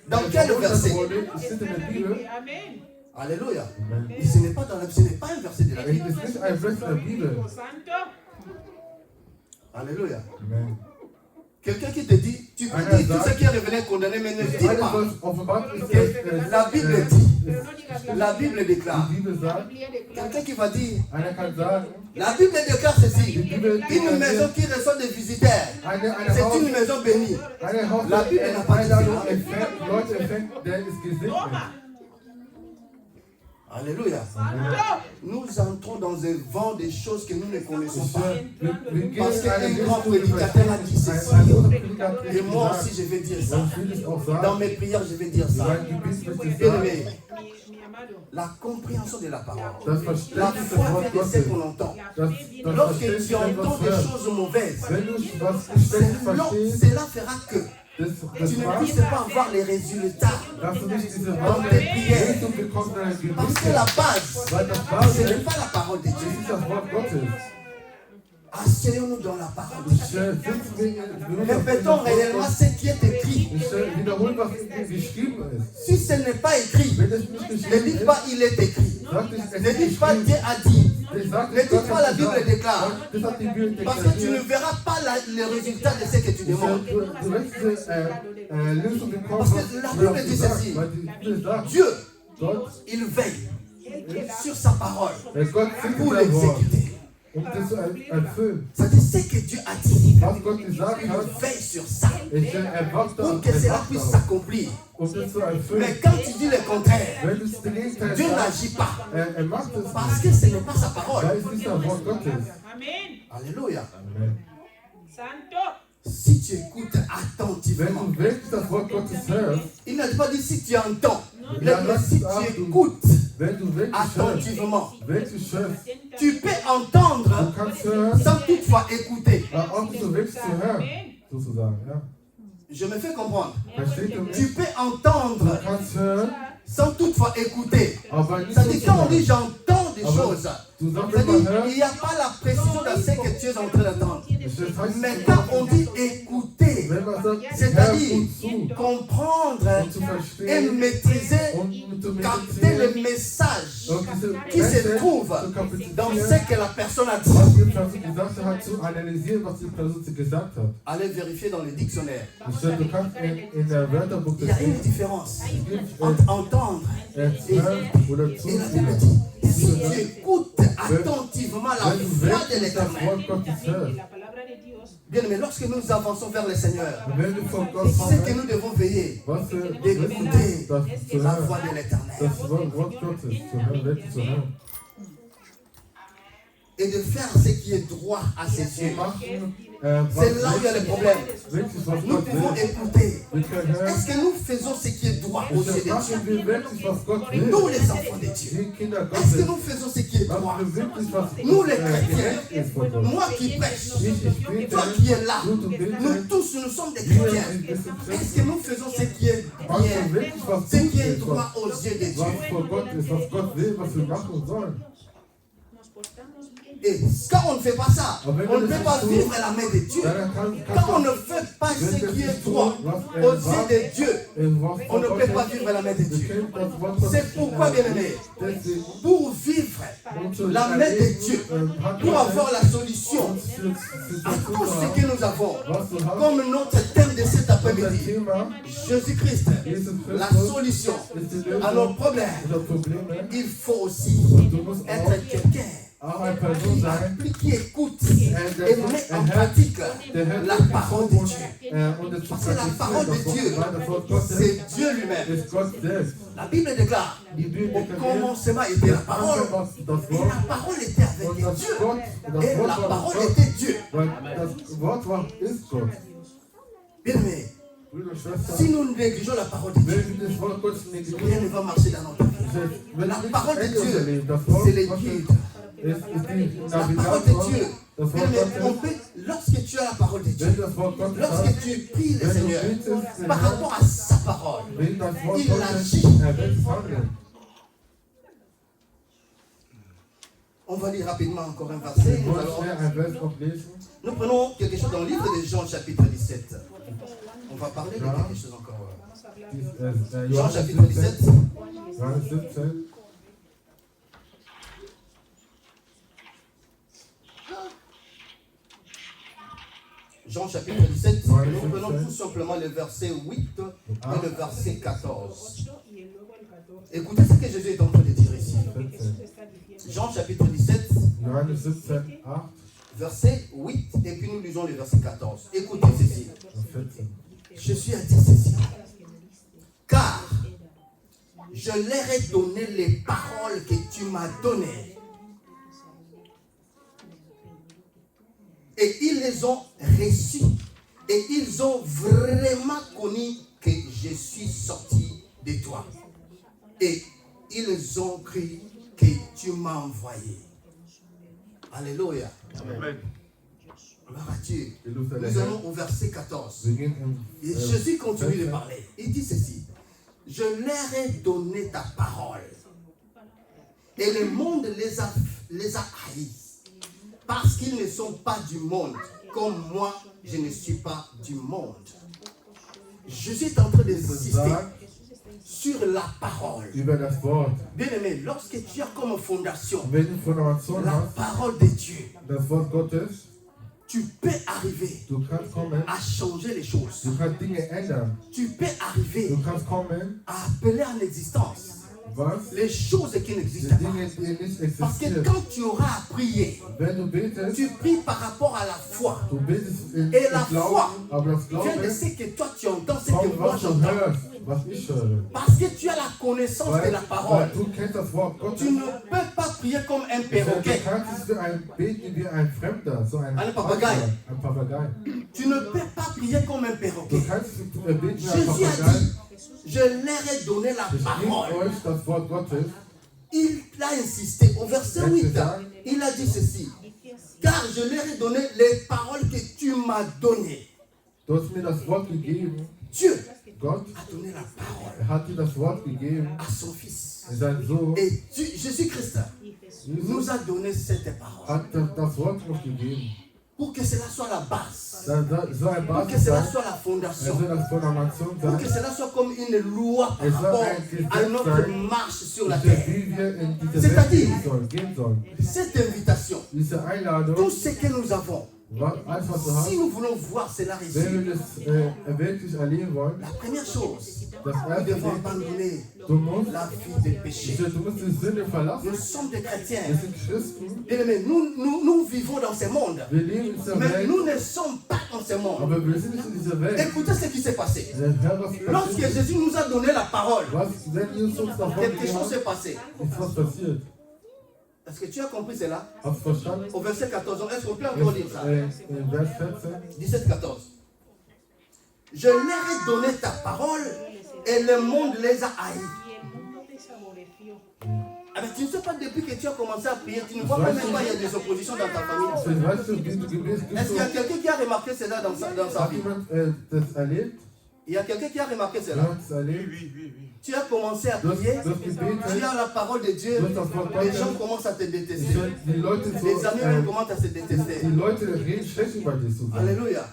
Dans quel verset? wurde, steht in der Bibel. Amen. Alléluia. Amen. Et ce n'est pas dans la Bible, ce n'est pas un verset de la Es Bible. ist nicht ein Vers der Bibel. Santo. Alléluia. Amen. Quelqu'un qui te dit, tu peux dire tout ce qui est révélé est condamné, mais ne dis Alles pas was offenbart ist, que la Bible dit, ist, la Bible déclare. die Bibel sagt, Quelqu'un qui va dire, einer kann sagen, la Bible déclare ceci, une maison qui reçoit des visiteurs, c'est une maison bénie. eine Haus, La Bible n'a pas dit Einladung cela. empfängt, Leute empfängt, der ist gesegnet. Alléluia. Nous entrons dans un vent des choses que nous ne connaissons pas. Wir gehen Parce in eine qu'un grand Richtung, prédicateur a dit ein ceci. großer Prediger hat Et moi gesagt, aussi, je vais dire ça. und ich will es auch Dans sagen, mes prières, je vais dire ça. mein Gebet möchte ich Bien sagen, aimé, Mi amado. la compréhension de la parole. das La Verständnis des foi Wort vient de ce Gottes, qu'on entend. das Lorsque Verständnis tu des entends was des hörst. choses mauvaises, Wenn du was schlecht verstehst, cela fera que das tu ne macht, puisses pas avoir les résultats. dass du nicht diese Dans tes prières. Richtung bekommst in deinem Parce que Gebet. la base, Weil das ce Basis n'est pas la parole de ist Dieu. das Wort Gottes. Asseyons-nous dans la parole de Dieu. Sitzen Répétons réellement ce qui est écrit. Ich wiederhole, was geschrieben ist. Si ce n'est pas écrit, Wenn es nicht ne geschrieben dites ist, pas il est écrit. sagt es, es Ne ist dites pas geschrieben. Dieu a dit. Ich sag Ne nicht, dites Gott pas hat la Bible gesagt. déclare. Das hat die Bibel Parce que tu ne deklariert. verras pas le résultat de ce que tu demandes. Du wirst diese Lösung bekommen, Parce que was la du Bible hast dit gesagt. ceci. Weil die Bibel sagt, Dieu, Gott, il veille sur sa parole Gott singt pour sein Wort, l'exécuter. das zu erfüllen. C'est-à-dire ce que Dieu a dit. Was Gott gesagt Il hat, veille sur ça erwacht pour que cela puisse s'accomplir. um das zu erfüllen. Mais quand tu dis le contraire, Wenn du das Gegenteil Dieu sagst, n'agit pas. macht es Parce nicht. que ce n'est pas sa parole. Da ist nicht das Wort Gottes. Amen. Alléluia. Amen. Santo. Si tu écoutes Wenn attentivement, du wirklich das Wort Gottes hörst, il n'a pas dit si tu entends. Il Ja, a dit lass si es ab, tu du- écoutes wenn du wirklich hörst, attentivement. Tu peux du entendre kannst hören, sans toutefois écouter. auch nicht so wirklich zu hören, sozusagen, ja. Je me fais comprendre. Versteht ihr Tu mich? peux Du entendre kannst hören, sans toutefois écouter. aber nicht C'est-à-dire quand on dit sozusagen. j'entends des Aber choses, du sagst c'est-à-dire immer hören, il n'y a pas la précision dans ce que tu es en train d'entendre. das heißt, Mais quand on dit écouter, wenn man sagt, hör c'est-à-dire gut zu, comprendre um zu et verstehen, maîtriser, um zu capter le meditieren, message und diese qui se Message trouve zu dans kapitalisieren, ce que la personne a dit. was die Person gesagt hat, zu analysieren, was die Person gesagt hat. Allez vérifier dans le dictionnaire. Du kannst in der Wörterbuch Il y des a une Lebens différence gibt entre entendre hören oder et la Bible dit. Si tu écoutes attentivement la Wenn du voix de wirklich das l'Éternel, Wort Gottes hörst, La palabra de Dios. bien, mais lorsque nous avançons vers le Seigneur, wenn du von Gott c'est que kommst, nous devons veiller was für d'écouter das zu la hören, voix de l'Éternel das Wort Gottes zu hören, wirklich zu hören. et de faire ce qui est droit à ses yeux. Machen, C'est là où il y a le problème. wirklich was Nous Gott pouvons will. écouter. Wir können hören, Est-ce que nous faisons ce qui est droit aux yeux de Dieu? machen wir wirklich, was Gott will. Nous, les enfants de Dieu. Die Kinder Est-ce que Gottes, nous faisons ce qui est droit? machen wir wirklich, was Nous, les chrétiens, gerecht ist von Gott. moi qui prêche, Ich bete, toi qui es là, du nous betest, tous, nous sommes des wir chrétiens. sind Est-ce que nous faisons ce qui est machen bien, wirklich, was ce qui gut est ist, droit aux yeux de Dieu? was vor Gott ist, was Gott will, was wir machen sollen. Et quand on ne fait pas ça, on ne peut pas vivre la main de Dieu. Quand on ne fait pas ce qui est droit aux yeux de Dieu, on ne peut pas vivre la main de Dieu. C'est pourquoi, bien aimé, pour vivre la main de Dieu, pour avoir la solution à tout ce que nous avons, comme notre thème de cet après-midi, Jésus-Christ, la solution à nos problèmes, il faut aussi être quelqu'un qui écoute et met en pratique la parole de Dieu. Parce que la parole de Dieu, c'est Dieu lui-même. La Bible déclare, au commencement était la parole, et la parole était avec Dieu, et la parole était Dieu. Bien aimé, si nous négligeons la parole de Dieu, rien ne va marcher dans notre vie. La parole de Dieu, c'est les guides. La parole de Dieu. Bien aimé, lorsque tu as la parole de Dieu, lorsque tu pries le Seigneur par rapport à sa parole, il agit. On va lire rapidement encore un verset. Nous prenons quelque chose dans le livre de Jean chapitre 17. On va parler de quelque chose encore. Jean chapitre 17. Jean chapitre 17, nous prenons tout simplement le verset 8 et le verset 14. Écoutez ce que Jésus est en train de dire ici. Jean chapitre 17, verset 8, et puis nous lisons le verset 14. Écoutez ceci. Jésus a dit ceci. Car je leur ai donné les paroles que tu m'as données. Et ils les ont reçues. Et ils ont vraiment connu que je suis sorti de toi. Et ils ont cru que tu m'as envoyé. Alléluia. Amen. Gloire à Dieu. Nous allons au verset 14. Et Jésus continue de parler. Il dit ceci. Je leur ai donné ta parole. Et le monde les a haïs. Parce qu'ils ne sont pas du monde, comme moi, je ne suis pas du monde. Jésus est en train d'insister sur la parole. Bien aimé, lorsque tu as comme fondation la parole de Dieu, tu peux arriver à changer les choses. Tu peux arriver à appeler en existence les choses qui n'existent pas. Parce que quand tu auras à prier, tu pries par rapport à la foi. Et la foi vient de ce que toi tu entends, ce que moi j'entends. Parce que tu as la connaissance de la parole. Tu ne peux pas prier comme un perroquet. Un papagaï. Tu ne peux pas prier comme un perroquet. Jésus a dit, je leur ai donné la parole. Il a insisté. Au verset 8, il a dit ceci. Car je leur ai donné les paroles que tu m'as données. Dieu a donné la parole à son Fils. Et Jésus-Christ nous a donné cette parole. Pour que cela soit la base. Pour que cela soit la fondation. Pour que cela soit comme une loi par rapport à notre marche sur la terre. C'est-à-dire, cette invitation, tout ce que nous avons, si nous voulons voir cela réussir, la première chose, nous devons abandonner la vie des péchés. Nous sommes des chrétiens. Mais nous vivons dans ce monde. Mais nous ne sommes pas dans ce monde. Écoutez ce qui s'est passé. Lorsque Jésus nous a donné la parole, quelque chose s'est passé. Est-ce que tu as compris cela? Au verset 14, est-ce qu'on peut encore lire ça? 17, 14. Je leur ai donné ta parole et le monde les a haïs. Alors, tu ne sais pas depuis que tu as commencé à prier, tu ne vois pas même pas il y a des oppositions dans ta famille. Est-ce qu'il y a quelqu'un qui a remarqué cela dans sa vie? Il y a quelqu'un qui a remarqué cela. Jemand ist erlebt, Tu as commencé à du hast, prier, du hast gebetet, tu as la parole de Dieu, du hast das Wort les gens Gottes, commencent à te détester. die Leute so, Les amis même commencent à se détester. die Leute reden schlecht über dich sogar. Alléluia.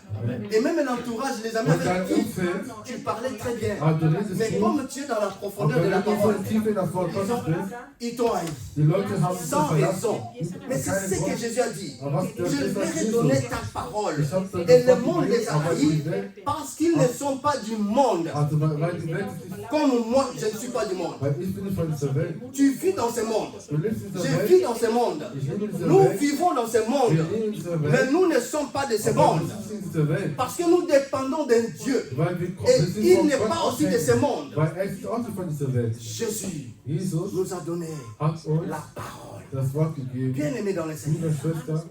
Et même l'entourage, les amis Und dein avec qui Umfeld, tu parlais très bien. aber du redest Mais gut, comme tu es dans la und profondeur de wenn la du so parole, tief in das Wort Gottes bist, ils t'ont haï. die Leute haben dich Sans verlassen. raison. Mais c'est ce que Jésus a dit. Aber was der Je Jesus leur ai Jesus, donné ta parole. ich habe dir Et das le Wort monde les gegeben, a aber die haïs Welt, parce qu'ils ne sont pas du monde. also weil die Welt ist nicht, Comme moi, je ne suis pas du monde. weil ich bin nicht von dieser Welt. Tu vis dans ce monde. Du lebst in dieser Je Welt, vis dans ce monde. ich lebe in dieser Nous Welt, vivons dans ce wir monde. leben in dieser Mais Welt, nous ne sommes pas de ce aber monde. wir sind in dieser Welt. Parce que nous dépendons d'un Dieu. Weil wir Et sind il von n'est Gott pas aussi de ce abhängig. monde. Weil er ist auch nicht von dieser Welt. Jésus Jesus nous a donné hat uns la parole. das Wort gegeben. Bien aimé dans le Seigneur, Liebe Schwester,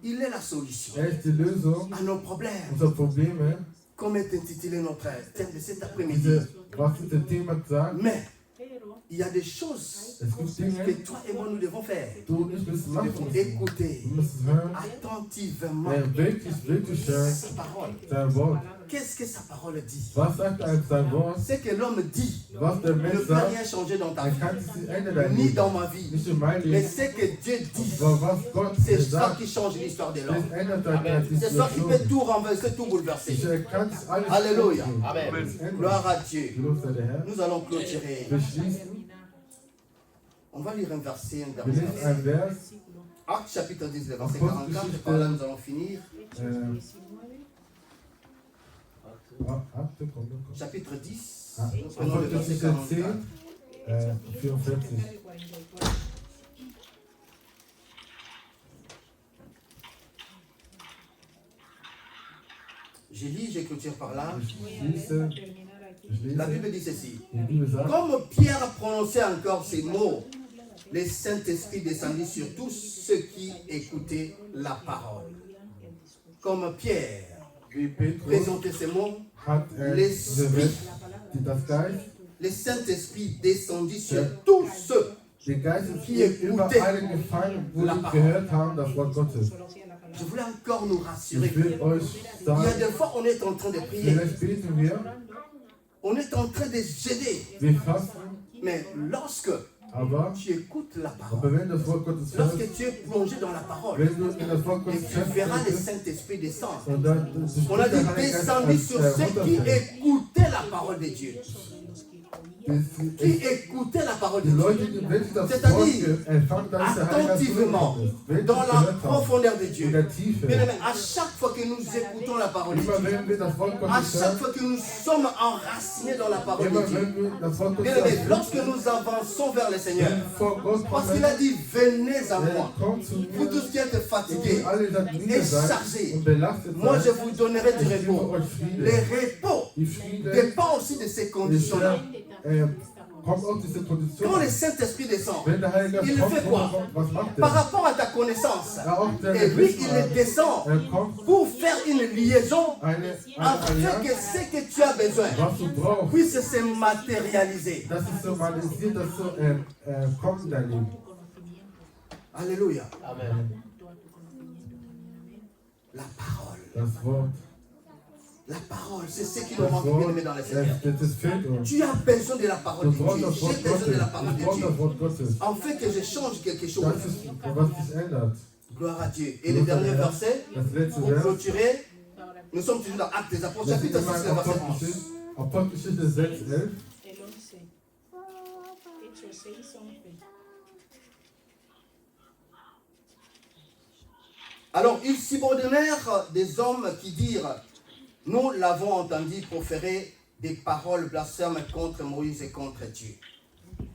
il est la solution er ist die Lösung à nos problèmes. unserer Probleme. Comme est intitulé notre thème de cet après-midi. Diese, was ist der Thema sagt, Mais il y a des choses es gibt Dinge, que toi et moi nous devons faire. du und ich müssen machen. Écouter Wir müssen hören, attentivement wirklich hören, sa parole. sein Wort. Qu'est-ce que sa parole dit? Was sagt einem sein Wort? Ce que l'homme dit Was der ne Mensch peut sagt, rien changer dans ta er vie, kann sich ändern dein ni Leben. dans ma vie. Nicht in mein Mais Leben, ce que Dieu dit, aber was Gott c'est ça sagt, qui change l'histoire de l'homme. das ändert deine C'est ça qui peut Situation. tout renverser, tout bouleverser. Er kann sich alles Alléluia. ändern. Amen. Es ändert. Gloire à Dieu. Gelobt sei der Herr. Nous allons clôturer. Wir schließen, On va lire un verset, un wir lesen verset. ein Vers, Acte chapitre 10, le verset 44. Par là, nous allons finir. Akte, komm. Chapitre 10. Ah, Nous prenons le verset 44. 44. Je lis, je clôture par là. Ich La lese, Bible dit ceci. die Bibel sagt, Comme Pierre prononçait encore ces mots, le Saint-Esprit descendit sur tous ceux qui écoutaient la parole. Comme Pierre wie Petrus présentait ces mots, hat diese Welt, das Geist, le Saint-Esprit descendit sur tous ceux. der Geist Qui ist über écoutait alle gefallen, wo la sie parole. gehört haben, das Wort Gottes. Je voulais encore nous rassurer. Ich will euch Il y a sagen, des fois, on est en train de prier. vielleicht beten wir, On est en train de jeûner. wir fasten, Mais lorsque aber tu écoutes la parole, wenn das Wort Gottes hörst, lorsque tu es plongé dans la parole, wenn du in das Wort et Gottes tu verras le bist, Saint-Esprit descendre. und dann On a dit descendu sur ceux qui écoutaient la parole de Dieu. Qui écoutaient la parole de die Dieu. Leute, die wirklich das Wort C'est-à-dire, empfangen, dann ist der Heilige Geist attentivement, zugekommen. Wenn dans sie la gehört haben, profondeur de in Dieu. der Tiefe, Bien aimé, à chaque fois que nous écoutons la parole de immer Dieu, wenn wir das Wort à Gottes chaque hören, fois que nous sommes enracinés dans la parole immer de Dieu, wenn wir das Wort bien Gottes aimé, lorsque nous avançons vers le Seigneur, vor Gott parce kommen, qu'il a dit, venez à moi, kommt zu vous mir, tous qui êtes die fatigués, alle seid müde seid und belastet moi je seid, vous donnerai du ich gebe repos. euch Le Friede. repos Die Friede dépend aussi de ces conditions-là. kommt aus dieser Kondition. Quand le Saint-Esprit descend, Wenn der Heilige il Geist fait quoi? kommt, was macht Par er? rapport à ta connaissance, Auch der et lui il descend kommt pour faire une liaison eine afin que Allianz, ce que tu as besoin was du brauchst, puisse se matérialiser. das ist so realisiert, dass so kommt in dein Leben. Alléluia. Amen. La parole. Das Wort, La parole, c'est ce qui das nous manque bien Wort, aimé dans le Seigneur. das fehlt uns. Tu as besoin de la parole Du de brauchst Dieu. das Wort J'ai besoin de la Gottes. parole Du de brauchst Dieu. das Wort Gottes. Afin que je change quelque chose. Das ist, was sich ändert. Gloire à Dieu. Et le dernier verset, Das letzte pour Vers, clôturer, nous sommes toujours dans Actes des Apôtres, das ist chapitre 6, immer le verset 11. Apostelgeschichte 6, 11. El 11. Hechos 6, 11. Alors, ils subordonnèrent des hommes qui dirent, nous l'avons entendu proférer des paroles blasphèmes contre Moïse et contre Dieu.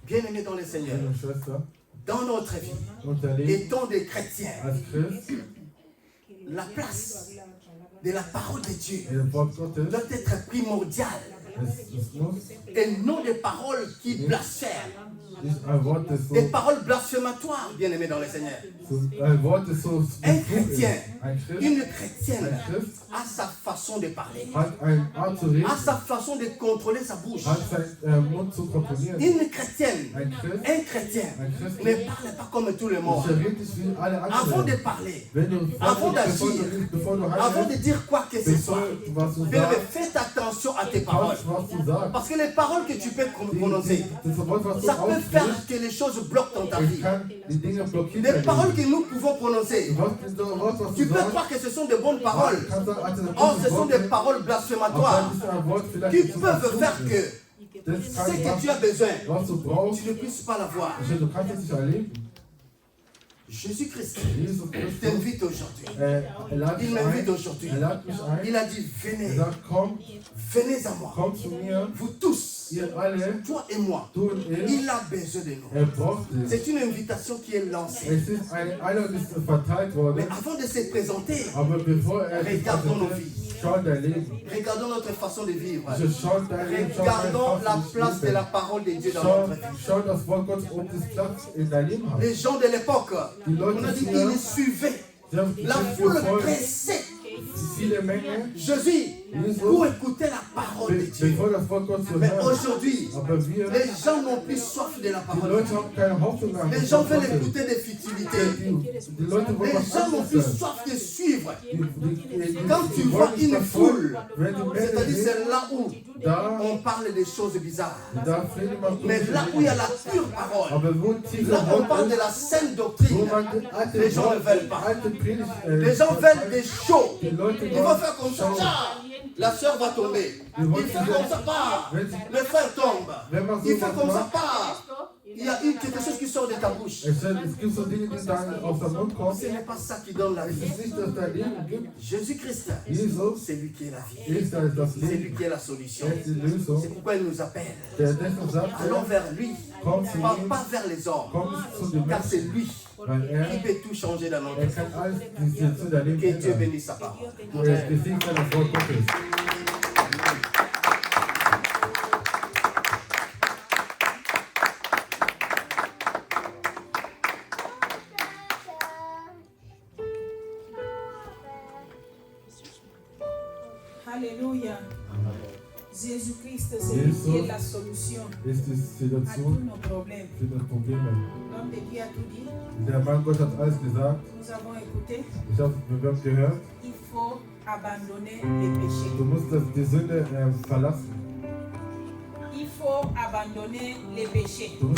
Bien-aimés dans le Seigneur, Meine Schwester, dans notre vie, unser Leben étant des chrétiens, als Christ, la place de la parole de Dieu das Wort Gottes doit être primordiale. Es muss et non des paroles qui blasphèment. nicht ein Wort, das so, Des paroles blasphématoires, bien aimés dans le Seigneur. ein Wort, das so Un befugt ist. chrétien, Ein Christ une chrétienne Ein Christ a sa façon de parler, hat eine Art zu reden, a sa façon de contrôler sa bouche. hat seinen Mund zu kontrollieren. Une chrétienne, Ein Christ, un chrétien ein Christ, ne parle pas comme tout le monde. der redet nicht wie alle Avant de anderen. parler, Wenn du, Avant bevor d'agir, du avant de handelst, dire quoi que ce soit, was du bien aimé, sagst, faites attention à tes paroles. kannst, was du sagst. Parce que les paroles que tu peux prononcer, Das Wort, was du ça peut faire aussprichst, que les choses bloquent dans ta es vie. kann die Dinge blockieren. Des paroles que nous pouvons prononcer, Was tu du peux sagst, croire que ce sont de bonnes paroles. kannst du als ein Or, ce gutes sont Wort des sehen, paroles aber blasphématoires das ist ein Wort vielleicht qui nicht so peuvent faire absurd que ist. Das ce kann que tu as besoin, was du brauchst, tu ne puisses pas l'avoir. du kannst es nicht erleben. Jésus-Christ Jesus Christus, t'invite aujourd'hui. er lad Il mich m'invite ein, aujourd'hui. er lad mich ein, Il a dit, er venez, sagt, komm, venez à moi. komm zu mir, Vous tous, ihr alle, toi et moi, du und ich, il a besoin de nous. braucht dich. C'est une invitation qui est lancée. Es ist eine Einladung, die ist verteilt worden, Mais avant de se présenter, aber bevor sich Regardons nos präsentiert, vies. schau dein Leben. regardons notre façon de vivre. Schau dein Leben, schau Regardons la dein place de la parole de Dieu dans notre vie. Schau das Wort Gottes, ob das Platz in dein Leben hat. Les gens de l'époque, Die Leute on a dit früher, qu'ils suivaient. sie haben La sich foule gefolgt, pressait viele Menge, Jésus pour écouter la parole de Dieu. bevor das Wort Gottes zu Mais hören. aujourd'hui, Aber wir, les gens n'ont plus soif de la die parole de Leute Dieu. haben keine Hoffnung mehr. auf Les das gens Wort veulent Gottes. écouter des futilités. Die Leute wollen Les was gens n'ont anderes plus hören. soif de suivre. Die Quand tu vois wollen nicht une verfolgen. foule, Wenn die Menge c'est-à-dire sind, c'est là où da, on parle des choses bizarres. da findet man Mais là où il y a la pure parole, aber wo tiefer là où on Wort parle de ist, la saine wo doctrine, man alte Les gens Wort, ne veulent pas. alte Predigt, les gens veulent des shows. die Leute Ils vont faire comme ça. schauen. Tcha, la soeur va tomber. Il fait comme ça, pas. Le frère tombe. Il fait comme ça, pas. Il y a quelque chose qui sort de ta bouche. Es gibt so Dinge, die dann aus dem Mund kommen. Ce n'est pas ça qui donne la Es vie. ist nicht, dass dein Leben gibt. Jésus-Christ, Jesus c'est lui qui est la vie. ist das C'est lui Leben. qui est la solution. Er ist die Lösung. C'est pourquoi il nous appelle. Der deshalb sagt, Allons vers lui, komm zu ihm, pas vers les hommes. komm zu den Car c'est Menschen, lui weil qui peut tout changer dans notre vie. kann alles zu deinem Leben Que Dieu ändern. bénisse sa parole. Besiegt das Wort Gottes. Alléluia. Jésus-Christ, c'est lui Jesus qui est la solution Ist die à tous Situation nos problèmes. für das Problem. L'homme de Dieu a tout dit. Der Mann Gott hat alles gesagt. Nous avons écouté. Wir haben gehört, Il faut abandonner les péchés. du musst die Sünde verlassen. Il faut abandonner les péchés.